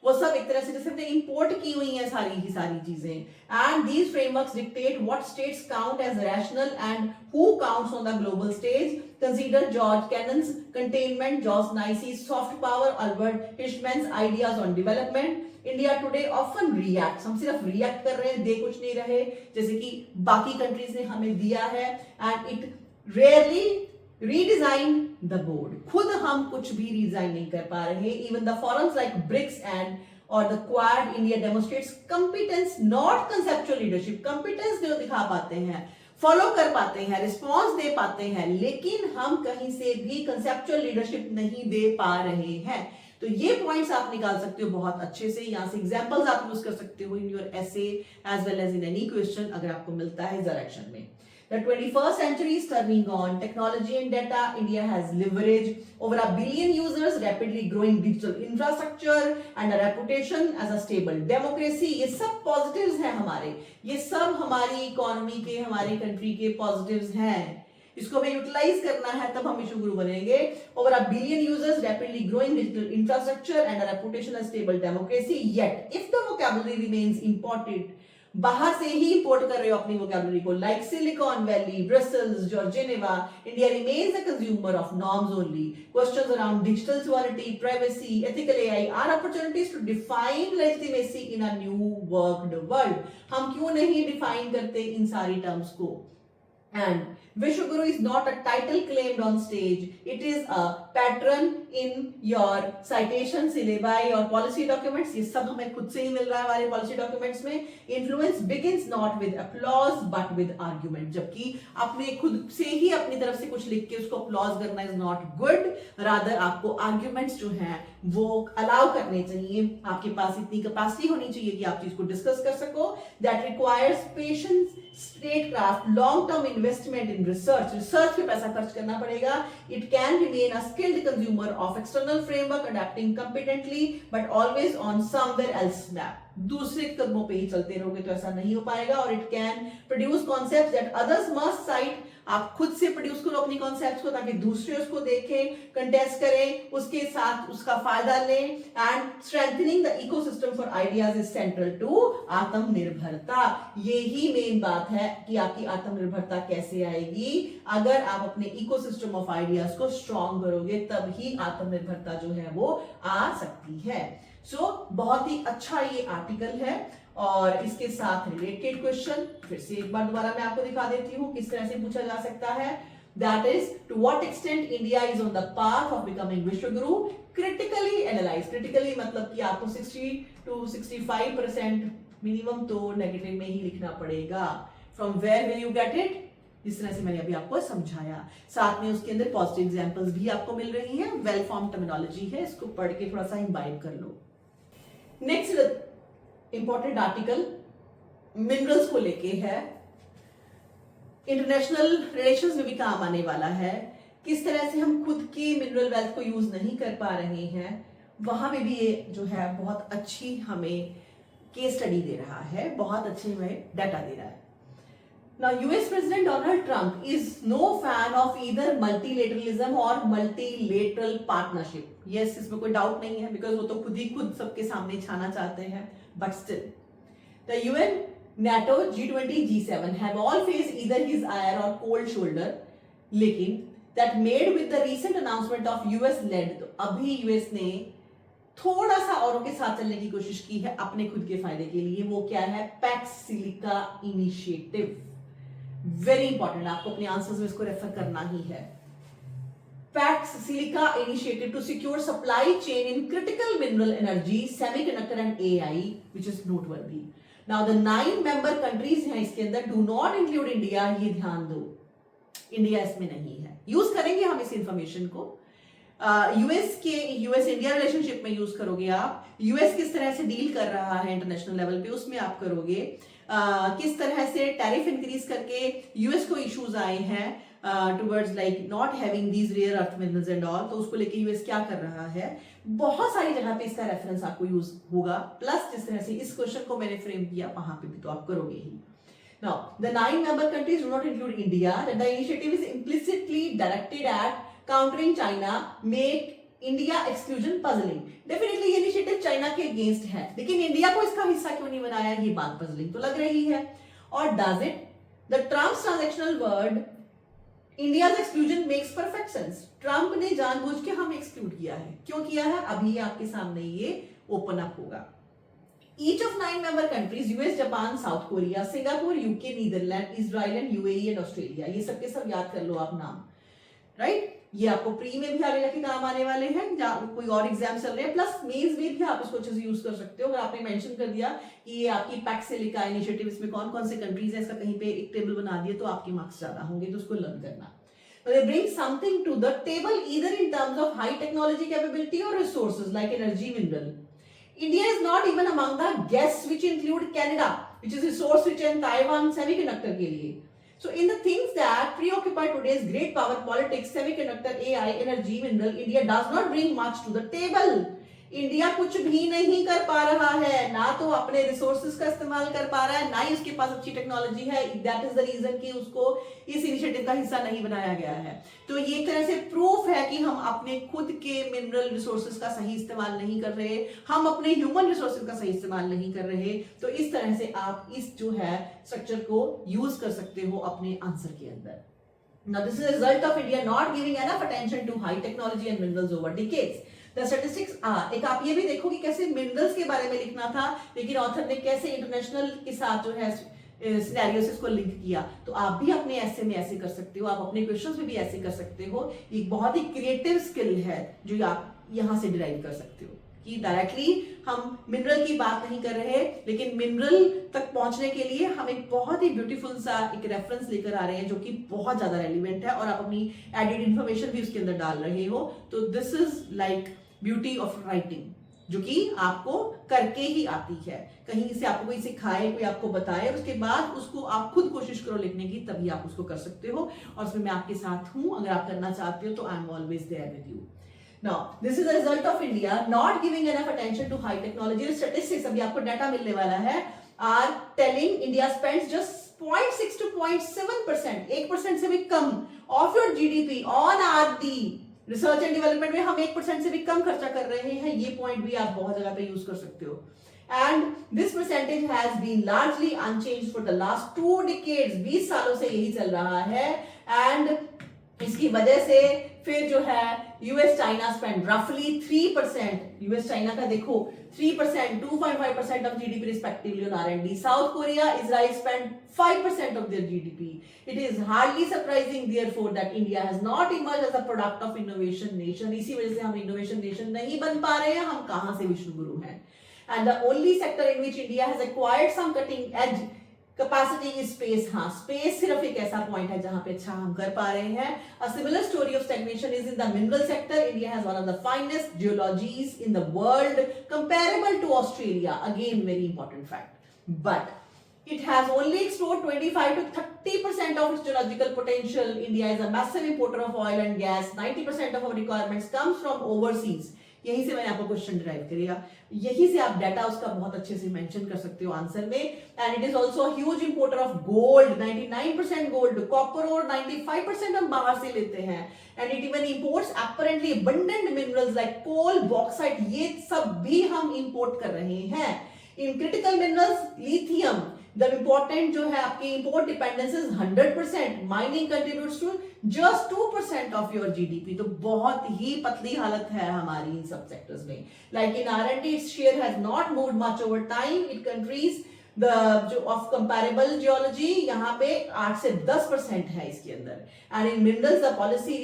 वो सब एक तरह से जैसे हमने इंपोर्ट की हुई हैं सारी की सारी चीजें। And these frameworks dictate what states count as rational and who counts on the global stage. Consider George Kennan's containment, George Nye's soft power, Albert Hirschman's ideas on development. India today often react, हम सिर्फ react कर रहे हैं, दे कुछ नहीं रहे जैसे कि बाकी कंट्रीज ने हमें दिया है। And it rarely redesign the board. खुद हम कुछ भी redesign नहीं कर पा रहे। Even the forums like BRICS and or the Quad, India demonstrates competence, not conceptual leadership. Competence जो दिखा पाते हैं, फॉलो कर पाते हैं, रिस्पॉन्स दे पाते हैं, लेकिन हम कहीं से भी कंसेप्चुअल लीडरशिप नहीं दे पा रहे हैं। तो ये पॉइंट्स आप निकाल सकते हो बहुत अच्छे से। यहाँ से एग्जांपल्स आप यूज कर सकते हो in your essay as well as in any question अगर आपको मिलता है डायरेक्शन में। The 21st century is turning on. Technology and data. India has leverage over 1 billion users, rapidly growing digital infrastructure, and a reputation as a stable democracy. ये सब positives हैं हमारे, ये सब हमारी इकोनॉमी के, हमारी कंट्री के positives हैं। इसको हमें यूटिलाइज करना है, तब हम विश्व गुरु बनेंगे। Over 1 billion users, rapidly growing digital infrastructure, and a reputation as stable democracy. Yet, if the vocabulary remains imported, बाहर से ही इंपोर्ट कर रहे हो अपनी वोकैबुलरी को, like Silicon Valley, Brussels, or Geneva, India remains a consumer of norms only. Questions around digital sovereignty, privacy, ethical AI are opportunities to define legitimacy in a new worked world. हम क्यों नहीं define करते इन सारी terms को? And Vishwaguru is not a title claimed on stage. It is a patron in your citation, syllabi और policy documents. ये सब हमें खुद से ही मिल रहा है हमारे policy documents में। Influence begins not with applause but with argument. जबकि आपने खुद से ही अपनी तरफ से कुछ लिख के उसको applause करना is not good. Rather आपको arguments जो हैं वो allow करने चाहिए। आपके पास इतनी capacity होनी चाहिए कि आप चीज को discuss कर सको। That requires patience, statecraft, long-term investment in research. Research पे पैसा खर्च करना पड़ेगा। It can remain a skilled consumer of external framework, adapting competently, but always on somewhere else map. दूसरे कदमों पे ही चलते रहोगे तो ऐसा नहीं हो पाएगा। और it can produce concepts that others must cite. आप खुद से प्रोड्यूस करो अपनी कॉन्सेप्ट्स को ताकि दूसरे उसको देखें, कंटेस्ट करें, उसके साथ उसका फायदा लें। And strengthening the ecosystem for ideas is central to आत्मनिर्भरता। यही मेन बात है कि आपकी आत्मनिर्भरता कैसे आएगी। अगर आप अपने इकोसिस्टम ऑफ आइडियाज को स्ट्रॉन्ग करोगे तब ही आत्मनिर्भरता जो है वो आ सकती है। बहुत ही अच्छा ये आर्टिकल है और इसके साथ रिलेटेड क्वेश्चन फिर से एक बार दोबारा मैं आपको दिखा देती हूँ किस तरह से पूछा जा सकता है। That is, to what extent India is on the path of becoming Vishwaguru, critically analyse, critically मतलब कि आपको 60 to 65% मिनिमम तो नेगेटिव में ही लिखना पड़ेगा। From where will you get it? जिस तरह से मैंने अभी आपको समझाया, साथ में उसके अंदर पॉजिटिव एग्जांपल्स भी आपको मिल रही हैं, वेल फॉर्म टर्मिनोलॉजी है, इसको पढ़ के थोड़ा सा इम्बाइब कर लो। नेक्स्ट इंपॉर्टेंट आर्टिकल मिनरल्स को लेके है, इंटरनेशनल रिलेशंस में भी काम आने वाला है। किस तरह से हम खुद के मिनरल वेल्थ को यूज नहीं कर पा रहे हैं, वहां में भी ये जो है बहुत अच्छी हमें केस स्टडी दे रहा है, बहुत अच्छे हमें डाटा दे रहा है। Now, US President Donald Trump is no fan of either multilateralism और multilateral partnership. Yes, इसमें कोई डाउट नहीं है, बिकॉज वो तो खुद सबके सामने छाना चाहते हैं, but still, the UN, NATO, G20, G7 have all faced either his ire or cold shoulder. लेकिन that made with the recent announcement of US led, तो अभी US ने थोड़ा सा औरों के साथ चलने की कोशिश की है अपने खुद के फायदे के लिए। वो क्या है? Pax Silica initiative. Very important, आपको अपने आंसर्स में इसको रेफर करना ही है। Pax Silica initiative to secure supply chain in critical mineral energy, semiconductor and AI, which is noteworthy. Now the 9 member countries हैं इसके अंदर, डू नॉट इंक्लूड इंडिया। ये ध्यान दो, इंडिया इसमें नहीं है। यूज करेंगे हम इस इंफॉर्मेशन को, यूएस इंडिया रिलेशनशिप में यूज करोगे आप। यूएस किस तरह से डील कर रहा है इंटरनेशनल लेवल पे, उसमें आप करोगे। किस तरह से टैरिफ इंक्रीज करके यूएस को इश्यूज आए हैं towards like not having these rare earth minerals and all, तो उसको लेके यूएस क्या कर रहा है। बहुत सारी जगह पे इसका रेफरेंस आपको यूज होगा। प्लस जिस तरह से इस क्वेश्चन को मैंने फ्रेम किया, वहां पे भी तो आप करोगे ही। Now, the 9 member countries do not include India. That the initiative is implicitly directed at countering China, make India exclusion puzzling. Definitely ये initiative चाइना के अगेंस्ट है, लेकिन इंडिया को इसका हिस्सा क्यों नहीं बनाया, ये बात puzzling तो लग रही है। और does it? The Trump's transactional word India's exclusion makes perfect sense. Trump ने जानबूझ के हम एक्सक्लूड किया है। क्यों किया है? अभी आपके सामने ये ओपन अप होगा। Each of 9 member countries, US, Japan, South Korea, Singapore, UK, Netherlands, Israel and UAE and Australia, ये सबके सब याद कर लो आप नाम, राइट? ये आपको प्री में भी आगे जाके काम आने वाले हैं, जहाँ कोई और एग्जाम चल रहे हैं, प्लस मेंस में भी आप इसको अच्छे से यूज कर सकते हो। अगर आपने मेंशन कर दिया कि ये आपकी पैक्स सिलिका इनिशिएटिव, इसमें कौन कौन से कंट्रीज है, इसका कहीं पे एक टेबल बना दिए तो आपके मार्क्स ज्यादा होंगे, तो उसको लर्न करना। So they bring something to the table either in terms of high technology capability or resources like energy, mineral. India is not even among the guests which include Canada, which is resource rich, and Taiwan semiconductor के लिए. So in the things that preoccupy today's great power politics, semiconductor, AI, energy, mineral, India does not bring much to the table. India कुछ भी नहीं कर पा रहा है, ना तो अपने रिसोर्सेज का इस्तेमाल कर पा रहा है, ना ही उसके पास अच्छी टेक्नोलॉजी है। दैट इज द रीजन कि उसको इस इनिशिएटिव का हिस्सा नहीं बनाया गया है। तो ये एक तरह से प्रूफ है कि हम अपने खुद के मिनरल रिसोर्सेज का सही इस्तेमाल नहीं कर रहे, हम अपने ह्यूमन रिसोर्सेज का सही इस्तेमाल नहीं कर रहे। तो इस तरह से आप इस जो है स्ट्रक्चर को यूज कर सकते हो अपने आंसर के अंदर। Now this is a result of India not giving enough attention to high technology and minerals over decades. The statistics are, एक आप ये भी देखो कि कैसे मिनरल्स के बारे में लिखना था, लेकिन ऑथर ने कैसे इंटरनेशनल के साथ जो है सिनेरियोस को लिंक किया। तो आप भी अपने ऐसे में ऐसे कर सकते हो, आप अपने क्वेश्चंस में भी ऐसे कर सकते हो। एक बहुत ही क्रिएटिव स्किल है जो आप यहाँ से डिराइव कर सकते हो कि डायरेक्टली हम मिनरल की बात नहीं कर रहे, लेकिन मिनरल तक पहुंचने के लिए हम एक बहुत ही ब्यूटीफुल सा एक रेफरेंस लेकर आ रहे हैं जो कि बहुत ज्यादा रेलिवेंट है, और आप अपनी एडेड इंफॉर्मेशन भी उसके अंदर डाल रहे हो। तो this is like beauty of writing, जो कि आपको करके ही आती है। कहीं से आपको कोई सिखाए, कोई आपको बताए, और उसके बाद उसको आप खुद कोशिश करो लिखने की, तभी आप उसको कर सकते हो। और उसमें मैं आपके साथ हूं, अगर आप करना चाहते हो तो I am always there with you. Now, this is a result of India not giving enough attention to high technology. Statistics अभी आपको डाटा मिलने वाला है, are telling India spends just 0.6 to 0.7%, 1% से भी कम of your GDP on R&D, research and development में हम 1% से भी कम खर्चा कर रहे हैं। ये पॉइंट भी आप बहुत जगह पे यूज कर सकते हो। And this percentage has been largely unchanged for the last 2 decades, 20 सालों से यही चल रहा है। एंड इसकी वजह से फिर जो है यूएस चाइना स्पेंड रफली 3%, यूएस चाइना का देखो 3%, 2.5% of GDP respectively on R&D. South Korea, Israel spend 5% of their GDP. It is hardly surprising therefore that India has not emerged as a product of innovation nation. इसी वजह से हम innovation nation नहीं बन पा रहे हैं. हम कहां से विष्णु गुरु हैं? And the only sector in which India has acquired some cutting edge capacity is space. हाँ, space सिर्फ एक ऐसा point है जहां पे अच्छा हम कर पा रहे हैं. A similar story of stagnation is in the mineral sector. India has one of the finest geologies in the world, comparable to Australia. Again, very important fact. But it has only explored 25 to 30% of its geological potential. India is a massive importer of oil and gas. 90% of our requirements comes from overseas. यहीं से मैंने आपको question derive करेगा, यहीं से आप data उसका बहुत अच्छे से मेंशन कर सकते हो आंसर में. And it is also huge importer of gold, 99% gold, copper और 95% हम बाहर से लेते हैं. And it even imports apparently abundant minerals like coal, bauxite, ये सब भी हम इंपोर्ट कर रहे हैं. In critical minerals, lithium, the important जो है आपकी import dependence is 100%. Mining contributes to just 2% of your GDP. तो बहुत ही पतली हालत है हमारी इन सब सेक्टर्स में. Like in R&D its share has not moved much over time. It countries the जो ऑफ कंपैरेबल जियोलॉजी यहाँ पे 8 से 10% है इसके अंदर. And in minerals the policy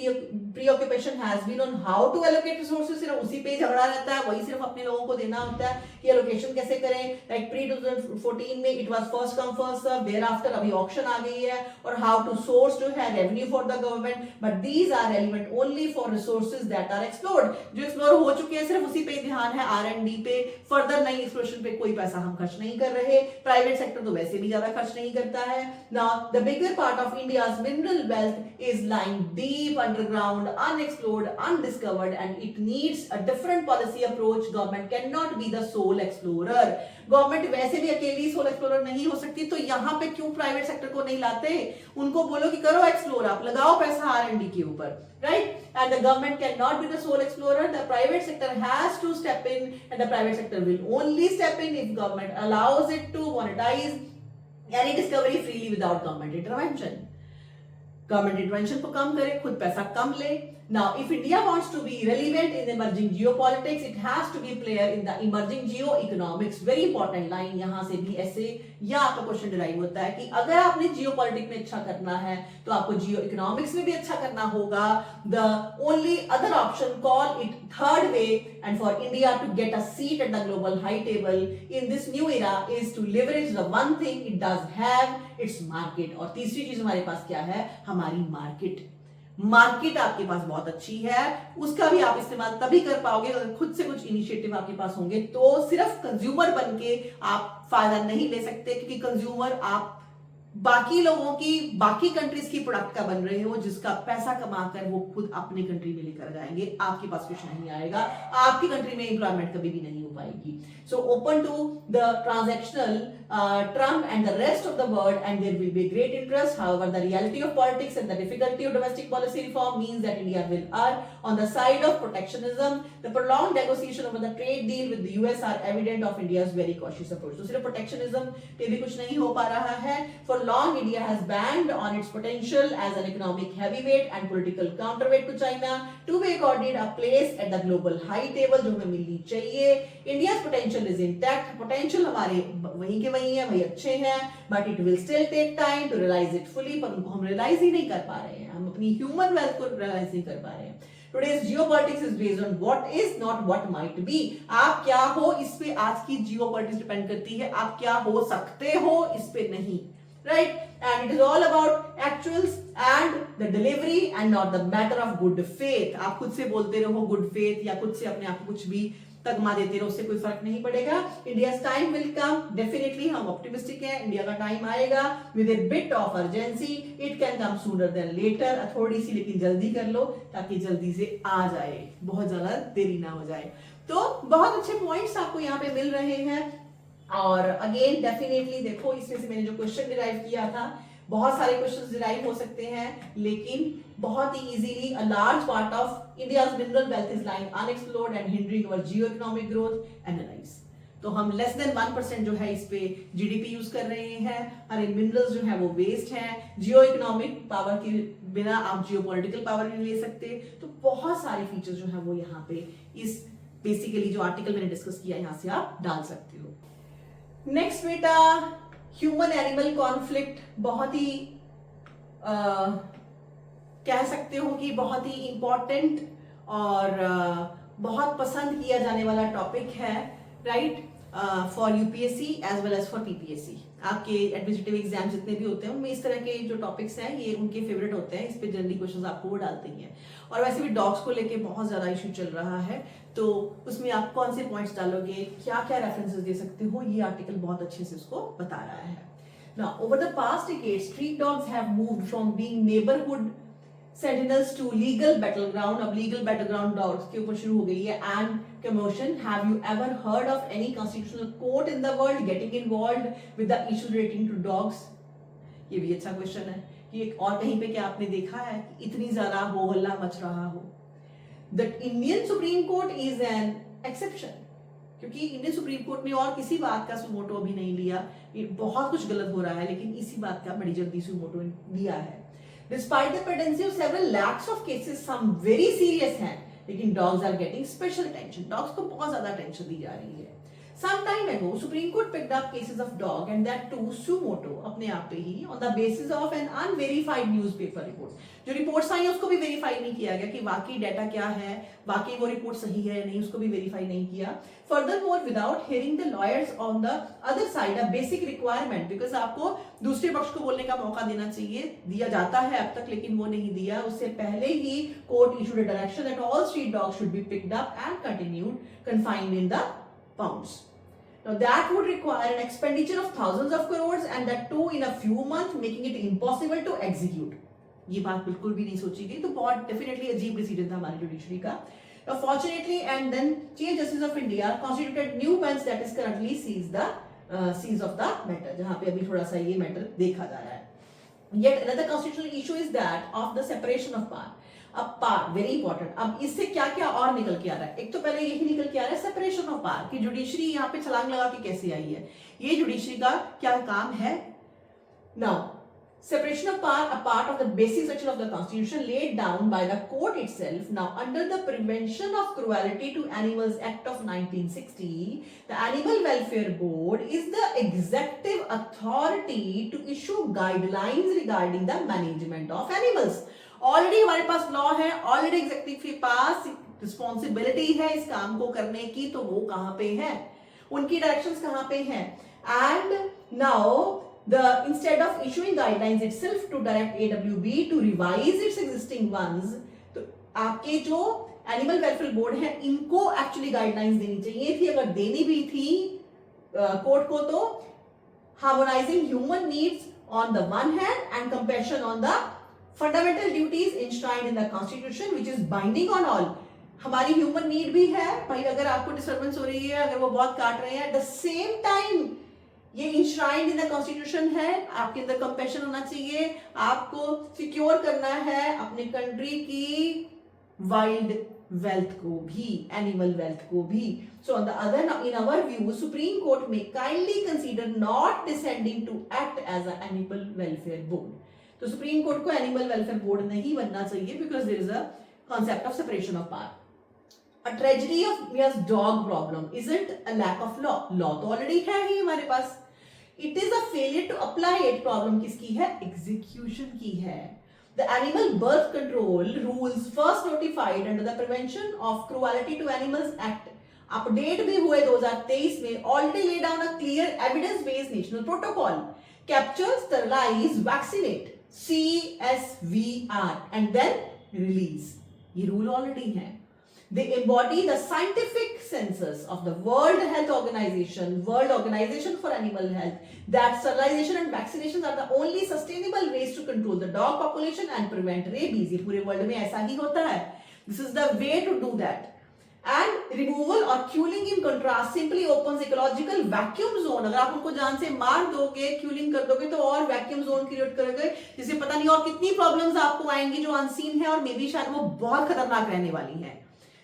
preoccupation has been on how to allocate resources. सिर्फ उसी पे झगड़ा रहता है, वही सिर्फ अपने लोगों को देना होता है कि एलोकेशन कैसे करें. लाइक प्री 2014 में it was first come first serve, thereafter अभी ऑक्शन आ गई है, और हाउ टू सोर्स जो है revenue for the government. But these are relevant only for resources that are explored. जो एक्सप्लोर हो चुके हैं सिर्फ उसी पे ध्यान है. आर&डी पे, फर्दर नई एक्सप्लोरेशन पे कोई पैसा हम खर्च नहीं कर रहे. प्राइवेट सेक्टर तो वैसे भी ज्यादा खर्च नहीं करता है. Now the bigger part of India's mineral wealth is lying deep underground, unexplored, undiscovered, and it needs a different policy approach. Government can not be the sole explorer. Government वैसे भी अकेली सोल एक्सप्लोरर नहीं हो सकती, तो यहां पे क्यों प्राइवेट सेक्टर को नहीं लाते? उनको बोलो कि करो एक्सप्लोर, आप लगाओ पैसा आर&डी के ऊपर, right? And the government cannot be the sole explorer. The private sector has to step in, and the private sector will only step in if government allows it to monetize any discovery freely without government intervention. Government intervention को कम करे, खुद पैसा कम ले. Now, if India wants to be relevant in emerging geopolitics, it has to be a player in the emerging geoeconomics. Very important line यहाँ से भी ऐसे या आपका क्वेश्चन डिराइव होता है कि अगर आपने जियोपॉलिटिक्स में अच्छा करना है तो आपको जियो इकोनॉमिक्स में भी अच्छा करना होगा. The only other option, call it third way, and for India to get a seat at the global high table in this new era is to leverage the one thing it does have, its market. और तीसरी चीज हमारे पास क्या है? हमारी market. Market आपके पास बहुत अच्छी है, उसका भी आप इस्तेमाल तभी कर पाओगे अगर खुद से कुछ इनिशिएटिव आपके पास होंगे. तो सिर्फ कंज्यूमर बनके आप फायदा नहीं ले सकते, क्योंकि कंज्यूमर आप बाकी लोगों की, बाकी कंट्रीज की प्रोडक्ट का बन रहे हो, जिसका पैसा कमाकर वो खुद अपने कंट्री में लेकर जाएंगे. आपके पास कुछ नहीं आएगा, आपकी कंट्री में एम्प्लॉयमेंट कभी भी नहीं हो पाएगी. So open to the transactional Trump and the rest of the world, and there will be great interest. However, the reality of politics and the difficulty of domestic policy reform means that India will err on the side of protectionism. The prolonged negotiation over the trade deal with the US are evident of India's very cautious approach. तो सिर्फ protectionism पे भी कुछ नहीं हो पा रहा है. For long, India has banked on its potential as an economic heavyweight and political counterweight to China to be accorded a place at the global high table जो हमें मिलनी चाहिए. India's potential is intact. Potential हमारे वहीं के वही है, वही अच्छे हैं, but it will still take time to realise it fully. पर उनको हम रियलाइज ही नहीं कर पा रहे हैं, हम अपनी ह्यूमन वेल्थ को रियलाइज नहीं कर पा रहे हैं. Today's geopolitics is based on what is, not what might be. आप क्या हो, इस पे आज की जियोपॉलिटिक्स डिपेंड करती है. आप क्या हो सकते हो, इस पे नहीं, right? And it is all about actuals and the delivery and not the matter of good faith. आप खुद से बोलते रहो good faith या खुद से अपने आप को कुछ भी तगमा देते रहो, उससे कोई फर्क नहीं पड़ेगा. India's time will come, definitely हम ऑप्टिमिस्टिक हैं. इंडिया का टाइम आएगा with a bit of urgency. It can come sooner than later. थोड़ी सी लेकिन जल्दी कर लो ताकि जल्दी से आ जाए, बहुत ज्यादा देरी ना हो जाए. तो बहुत अच्छे पॉइंट्स आपको यहाँ पे मिल रहे हैं. और अगेन डेफिनेटली देखो, इसमें से मैंने जो क्वेश्चन डिराइव किया था, बहुत सारे क्वेश्चंस डिराइव हो सकते हैं, लेकिन बहुत ही easily a large part of India's mineral wealth is lying unexplored and hindering our geo economic growth. Analyse. तो हम लेस देन 1% जो है इस पे जीडीपी यूज कर रहे हैं. अरे मिनरल्स जो है वो वेस्ट है. जियो इकोनॉमिक पावर की बिना आप जियोपॉलिटिकल पावर नहीं ले सकते। तो बहुत सारे फीचर्स जो है वो यहाँ पे इस बेसिकली जो आर्टिकल मैंने डिस्कस किया यहाँ से आप डाल सकते हो। नेक्स्ट बेटा, ह्यूमन एनिमल कॉन्फ्लिक्ट, बहुत ही कह सकते हो कि बहुत ही इंपॉर्टेंट और बहुत पसंद किया जाने वाला टॉपिक है, right, for UPSC as well as for PPSC. आपके एडमिनिस्ट्रेटिव एग्जाम जितने भी होते हैं उनमें इस तरह के जो टॉपिक्स हैं ये उनके फेवरेट होते हैं, इस पे जनरली क्वेश्चंस आपको वो डालते ही हैं। और वैसे भी डॉग्स को लेके बहुत ज्यादा इशू चल रहा है, तो उसमें आप कौन से पॉइंट्स डालोगे, क्या क्या रेफरेंसेस दे सकते हो, ये आर्टिकल बहुत अच्छे से उसको बता रहा है। Now, over the past decades, street dogs have moved from being neighborhood sentinels to legal battleground. अब legal battleground dogs के ऊपर शुरू हो गई है and commotion. Have you ever heard of any constitutional court in the world getting involved with the issue relating to dogs? ये भी अच्छा क्वेश्चन है कि और कहीं पे क्या आपने देखा है कि इतनी ज्यादा हो हल्ला मच रहा हो। The Indian Supreme Court is an exception. क्योंकि इंडियन सुप्रीम कोर्ट ने और किसी बात का सुमोटो अभी नहीं लिया, बहुत कुछ गलत हो रहा है लेकिन इसी बात का बड़ी जल्दी सुमोटो लिया है। Despite the pendency of several lakhs of cases, some very serious हैं, लेकिन dogs are getting special attention. Dogs को बहुत ज्यादा attention दी जा रही है। Some time ago, Supreme Court picked up cases of dog and that too suo moto, अपने आप पे ही, on the basis of an unverified newspaper report. जो रिपोर्ट्स आई उसको भी वेरीफाई नहीं किया गया कि वाकई डाटा क्या है, वाकई वो रिपोर्ट सही है या नहीं, उसको भी वेरीफाई नहीं किया। Furthermore, without hearing the lawyers on the other side, a basic requirement, because आपको दूसरे पक्ष को बोलने का मौका देना चाहिए, दिया जाता है अब तक लेकिन वो नहीं दिया। उससे पहले ही court issued a direction that all street dogs should be picked up and continued confined in the pounds. Now that would require an expenditure of thousands of crores and that too in a few months, making it impossible to execute. ये बात बिल्कुल भी नहीं सोची गई, तो बहुत definitely अजीब decision था हमारी जुडिशरी का। Now fortunately and then Chief Justice of India constituted new bench that is currently sees of the matter, जहाँ पे अभी थोड़ा सा ये मैटर देखा जा रहा है। Yet another constitutional issue is that of the separation of power. अब पावर वेरी इंपॉर्टेंट, अब इससे क्या क्या और निकल के आ रहा है। एक तो पहले यही निकल के आ रहा है सेपरेशन ऑफ पावर कि जुडिशरी यहाँ पे छलांग लगा के कैसे आई है, ये जुडिशरी का क्या काम है। Now separation of power, a part of the basic section of the constitution laid down by the court itself. Now under the Prevention of Cruelty to Animals Act of 1960, the Animal Welfare Board is the executive authority to issue guidelines regarding the management of animals. Already हमारे पास law है, already executive के पास responsibility है इस काम को करने की, तो वो कहां पे है, उनकी डायरेक्शंस कहां पे हैं। And now instead of issuing guidelines itself to direct AWB to revise its existing ones, तो आपके जो एनिमल वेलफेयर बोर्ड है इनको एक्चुअली गाइडलाइंस देनी चाहिए थी, अगर देनी भी थी कोर्ट को, तो harmonising human needs on the one hand and compassion on the fundamental duties enshrined in the constitution which is binding on all। हमारी ह्यूमन नीड भी है भाई, अगर आपको डिस्टर्बेंस हो रही है, अगर वो बहुत काट रहे हैं, एट द सेम टाइम ये enshrined in the constitution है, आपके अंदर कंपैशन होना चाहिए, आपको सिक्योर करना है अपने कंट्री की वाइल्ड वेल्थ को भी, एनिमल वेल्थ को भी। So on the other, in our view, Supreme Court may kindly consider not descending to act as an animal welfare board। तो सुप्रीम कोर्ट को एनिमल वेलफेयर बोर्ड नहीं बनना चाहिए because there is a concept of separation of power. A tragedy of India's dog problem isn't a lack of law, law तो already है ही हमारे पास, it is a failure to apply it. Problem किसकी है, एग्जीक्यूशन की है। The Animal Birth Control Rules first notified under the Prevention of Cruelty to Animals Act, update भी हुए 2023 में, already lay down a clear evidence based national protocol, capture, sterilise, vaccinate, CSVR and then release। ये rule already है। They embody the scientific census of the World Health Organization, World Organization for Animal Health, that sterilization and vaccinations are the only sustainable ways to control the dog population and prevent rabies। ये पूरे world में ऐसा ही होता है। This is the way to do that। And removal or culling in contrast simply opens ecological vacuum zone। अगर आप उनको जान से मार दोगे, क्यूलिंग कर दोगे, तो और वैक्यूम जोन क्रिएट करोगे, जिससे पता नहीं और कितनी प्रॉब्लम्स आपको आएंगी जो अनसीन है और मे बी शायद वो बहुत खतरनाक रहने वाली है,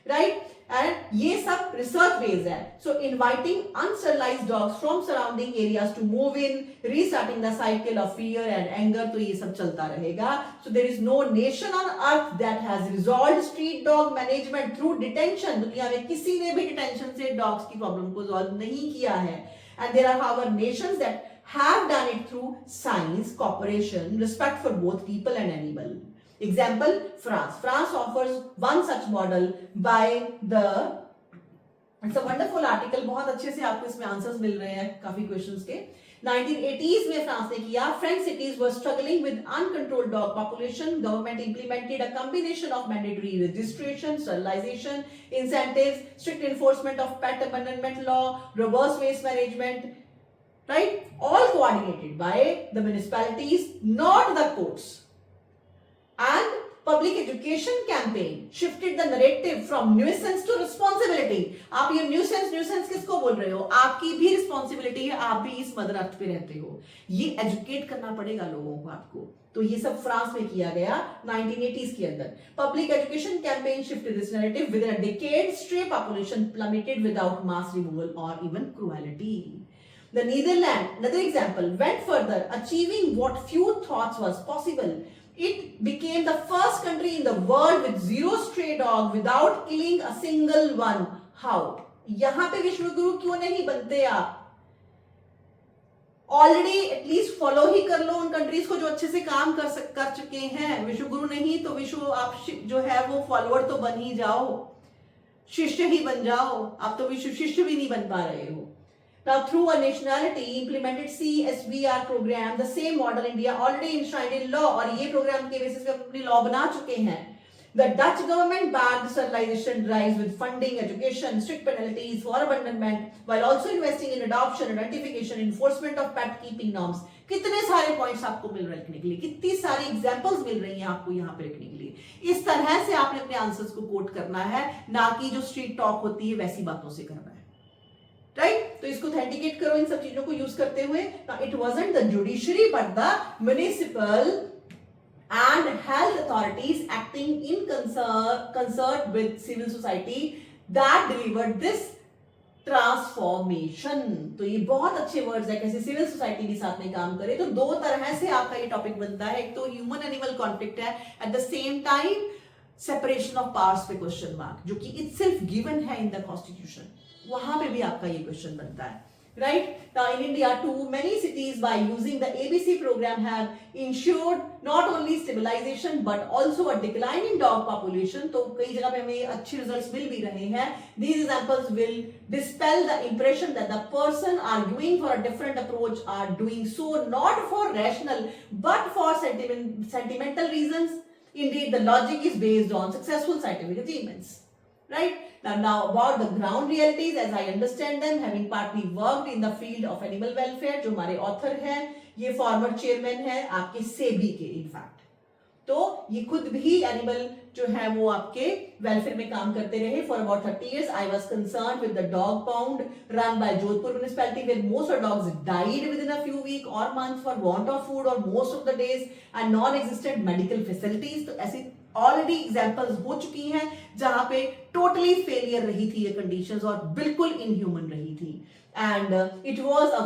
राइट। एंड ये सब रिसर्च बेस्ड है. So inviting unsterilized dogs from surrounding areas to move in, restarting the cycle of fear and anger. तो ये सब चलता रहेगा. So there is no nation on earth that has resolved street dog management through detention. दुनिया में किसी ने भी डिटेंशन से डॉग्स की प्रॉब्लम को सॉल्व नहीं किया है. And there are other nations that have done it through science, cooperation, respect for both people and animal. Example, France. France offers one such model by the, it's a wonderful article, बहुत अच्छे से आपको इसमें answers मिल रहे हैं काफी questions के. 1980s में फ्रांस ने किया. French cities were struggling with uncontrolled dog population. Government implemented a combination of mandatory registration, sterilization, incentives, strict enforcement of pet abandonment law, robust waste management, right? All coordinated by the municipalities, not the courts. And public education campaign shifted the narrative from nuisance to responsibility. आप ये nuisance किसको बोल रहे हो? आपकी भी responsibility है, आप भी इस मदर अर्थ पे रहते हो. ये educate करना पड़ेगा लोगों को आपको. तो ये सब फ्रांस में किया गया 1980s के अंदर. Public education campaign shifted this narrative. Within a decade, stray population plummeted without mass removal or even cruelty. The Netherlands, another example, went further, achieving what few thought was possible. It became the first country in the world with zero stray dog without killing a single one. How? यहाँ पे विश्व गुरु क्यों नहीं बनते आप? Already at least follow ही कर लो उन countries को जो अच्छे से काम कर चुके हैं. विश्व गुरु नहीं तो विश्व आप जो है वो फॉलोअर तो बन ही जाओ, शिष्य ही बन जाओ. आप तो विश्व शिष्य भी नहीं बन पा रहे हो. Now, through a nationality implemented CSBR program, the same model India already enshrined in law. और ये प्रोग्राम के बेसिस पे अपनी लॉ बना चुके हैं. The Dutch government backed sterilization drives with funding, education, strict penalties for abandonment, while also investing in adoption, identification, enforcement of pet keeping norms. कितने सारे पॉइंट्स आपको मिल रहे हैं लिखने के लिए, कितनी सारी एग्जांपल्स मिल रही हैं आपको यहाँ पे लिखने के लिए. इस तरह से आपने अपने आंसर्स को कोट करना है, ना कि जो स्ट्रीट टॉक होती है वैसी बातों से करना है. राइट? तो इसको ऑथेंटिकेट करो इन सब चीजों को यूज करते हुए. It wasn't the judiciary but the municipal and health authorities acting in concert with civil society that delivered this transformation. तो ये बहुत अच्छे वर्ड्स है, कैसे सिविल सोसाइटी भी साथ में काम करे. तो दो तरह से आपका ये टॉपिक बनता है. एक तो ह्यूमन एनिमल कॉन्फ्लिक्ट है, eight the same time separation of powers पे क्वेश्चन मार्क, जो कि इटसेल्फ गिवन है इन द कॉन्स्टिट्यूशन. वहां पे भी आपका ये क्वेश्चन बनता है. Right? Now in India too, many cities by using the ABC program have ensured not only stabilization but also a decline in dog population. तो कई जगह पे हमें अच्छे रिजल्ट्स मिल भी रहे हैं. These examples will dispel the impression that the person arguing for a different approach are doing so not for rational but for sentimental reasons. Indeed, the logic is based on successful scientific achievements. Right? Now about the ground realities as I understand them, having partly worked in the field of animal welfare, जो हमारे author हैं ये former chairman है आपके सेबी के in fact. तो ये खुद भी एनिमल जो है वो आपके वेलफेयर में काम करते रहे. For about 30 years I was concerned with the dog pound run by Jodhpur municipality where most of dogs died within a few weeks or months for want of food or most of the days and non-existent medical facilities. तो ऐसी already examples हो चुकी हैं जहां पे totally failure रही थी ये कंडीशंस और बिल्कुल इनह्यूमन रही थी. And it was a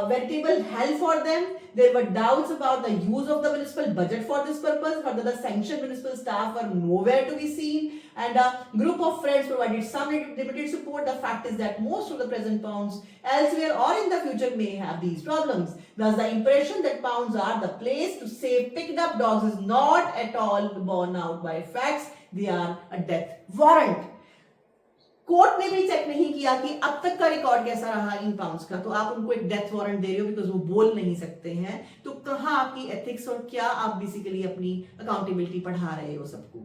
veritable hell for them. There were doubts about the use of the municipal budget for this purpose. Further, the sanctioned municipal staff were nowhere to be seen, and a group of friends provided some limited support. The fact is that most of the present pounds elsewhere or in the future may have these problems. Thus, the impression that pounds are the place to save picked up dogs is not at all borne out by facts. They are a death warrant. Court ने भी check नहीं किया कि अब तक का record कैसा रहा इन पाउंड्स का, तो आप उनको एक डेथ वारंट दे रहे हो बिकॉज वो बोल नहीं सकते हैं. तो कहाँ आपकी एथिक्स और क्या आप बेसिकली अपनी अकाउंटेबिलिटी पढ़ा रहे हो सबको.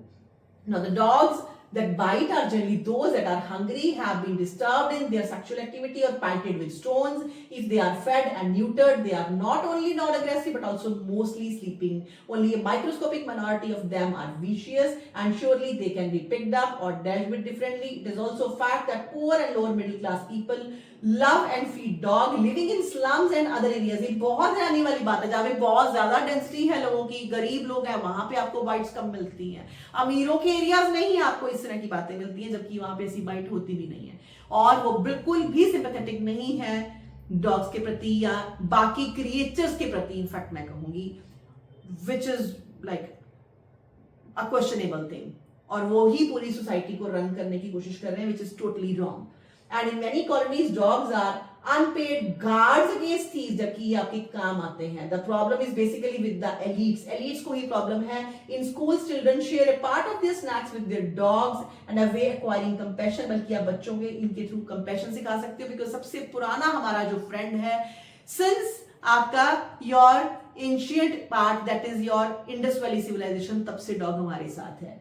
Now the dogs that bite are generally those that are hungry, have been disturbed in their sexual activity or pelted with stones. If they are fed and neutered, they are not only non-aggressive but also mostly sleeping. Only a microscopic minority of them are vicious and surely they can be picked up or dealt with differently. It is also a fact that poor and lower middle class people love and feed dog living in slums and other areas. ये बहुत हैरानी वाली बात है, जहां पे बहुत ज्यादा डेंसिटी है लोगों की, गरीब लोग हैं, वहां पे आपको बाइट्स कम मिलती हैं। अमीरों के एरियाज में ही आपको इस तरह की बातें मिलती हैं, जबकि वहां पे ऐसी बाइट होती भी नहीं है। और वो बिल्कुल भी सिंपैथेटिक नहीं है डॉग्स के प्रति या बाकी क्रिएचर्स के प्रति, इनफैक्ट मैं कहूंगी, which is like a questionable thing. और वो ही पूरी सोसाइटी को रन करने की कोशिश कर रहे हैं, which is totally wrong. And in many colonies dogs are unpaid guards against thieves, जबकि ये आपके काम आते हैं। The problem is basically with the elites. Elites को ही प्रॉब्लम है। In schools children share a part of their snacks with their dogs and a way acquiring compassion. बल्कि आप बच्चों के इनके थ्रू कंपैशन सिखा सकते हो, बिकॉज सबसे पुराना हमारा जो फ्रेंड है सिंस आपका your ancient part, that is your Indus valley civilisation, तब से डॉग हमारे साथ है।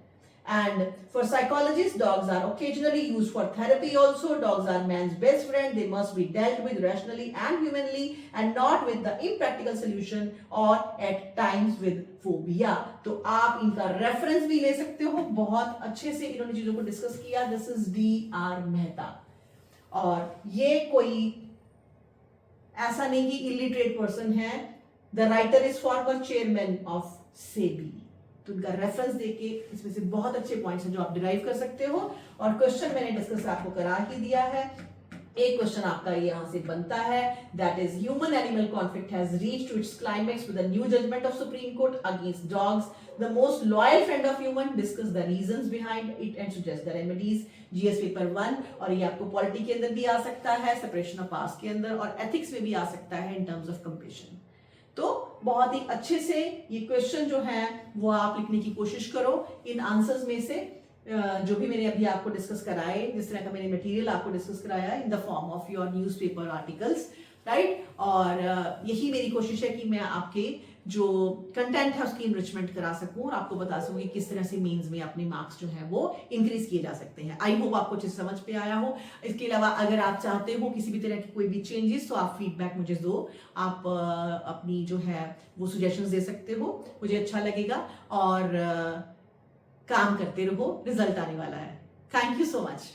And for psychologists, dogs are occasionally used for therapy also. Dogs are man's best friend. They must be dealt with rationally and humanly, and not with the impractical solution or at times with phobia. तो आप इनका reference भी ले सकते हो, बहुत अच्छे से इन्होंने चीजों को डिस्कस किया। This is D.R. मेहता, और ये कोई ऐसा नहीं कि इलिटरेट पर्सन है। The writer is former chairman of SEBI. तो उनका रेफरेंस देके इसमें से बहुत अच्छे पॉइंट्स हैं जो आप डिराइव कर सकते हो। और क्वेश्चन मैंने डिस्कस आपको करा ही दिया है। एक क्वेश्चन आपका यहां से बनता है, that is human animal conflict has reached to its climax with a new judgement of Supreme Court against dogs, the most loyal friend of human. Discuss the reasons behind it and suggest the remedies. GS paper 1, और ये आपको polity के अंदर भी आ सकता है, separation of powers के अंदर, और एथिक्स में भी आ सकता है इन टर्म्स ऑफ कंपेशन। तो बहुत ही अच्छे से ये क्वेश्चन जो है वो आप लिखने की कोशिश करो। इन आंसर्स में से जो भी मैंने अभी आपको डिस्कस कराए, जिस तरह का मैंने मटेरियल आपको डिस्कस कराया in the form of your newspaper articles, right. और यही मेरी कोशिश है कि मैं आपके जो कंटेंट है उसकी इनरिचमेंट करा सकूं और आपको बता सकूं कि किस तरह से मेंस में अपने मार्क्स जो है वो इंक्रीज किए जा सकते हैं। आई होप आपको चीज समझ पे आया हो। इसके अलावा अगर आप चाहते हो किसी भी तरह की कोई भी चेंजेस, तो आप फीडबैक मुझे दो। आप अपनी जो है वो सजेशंस दे सकते हो, मुझे अच्छा लगेगा। और काम करते रहो, रिजल्ट आने वाला है। Thank you so much.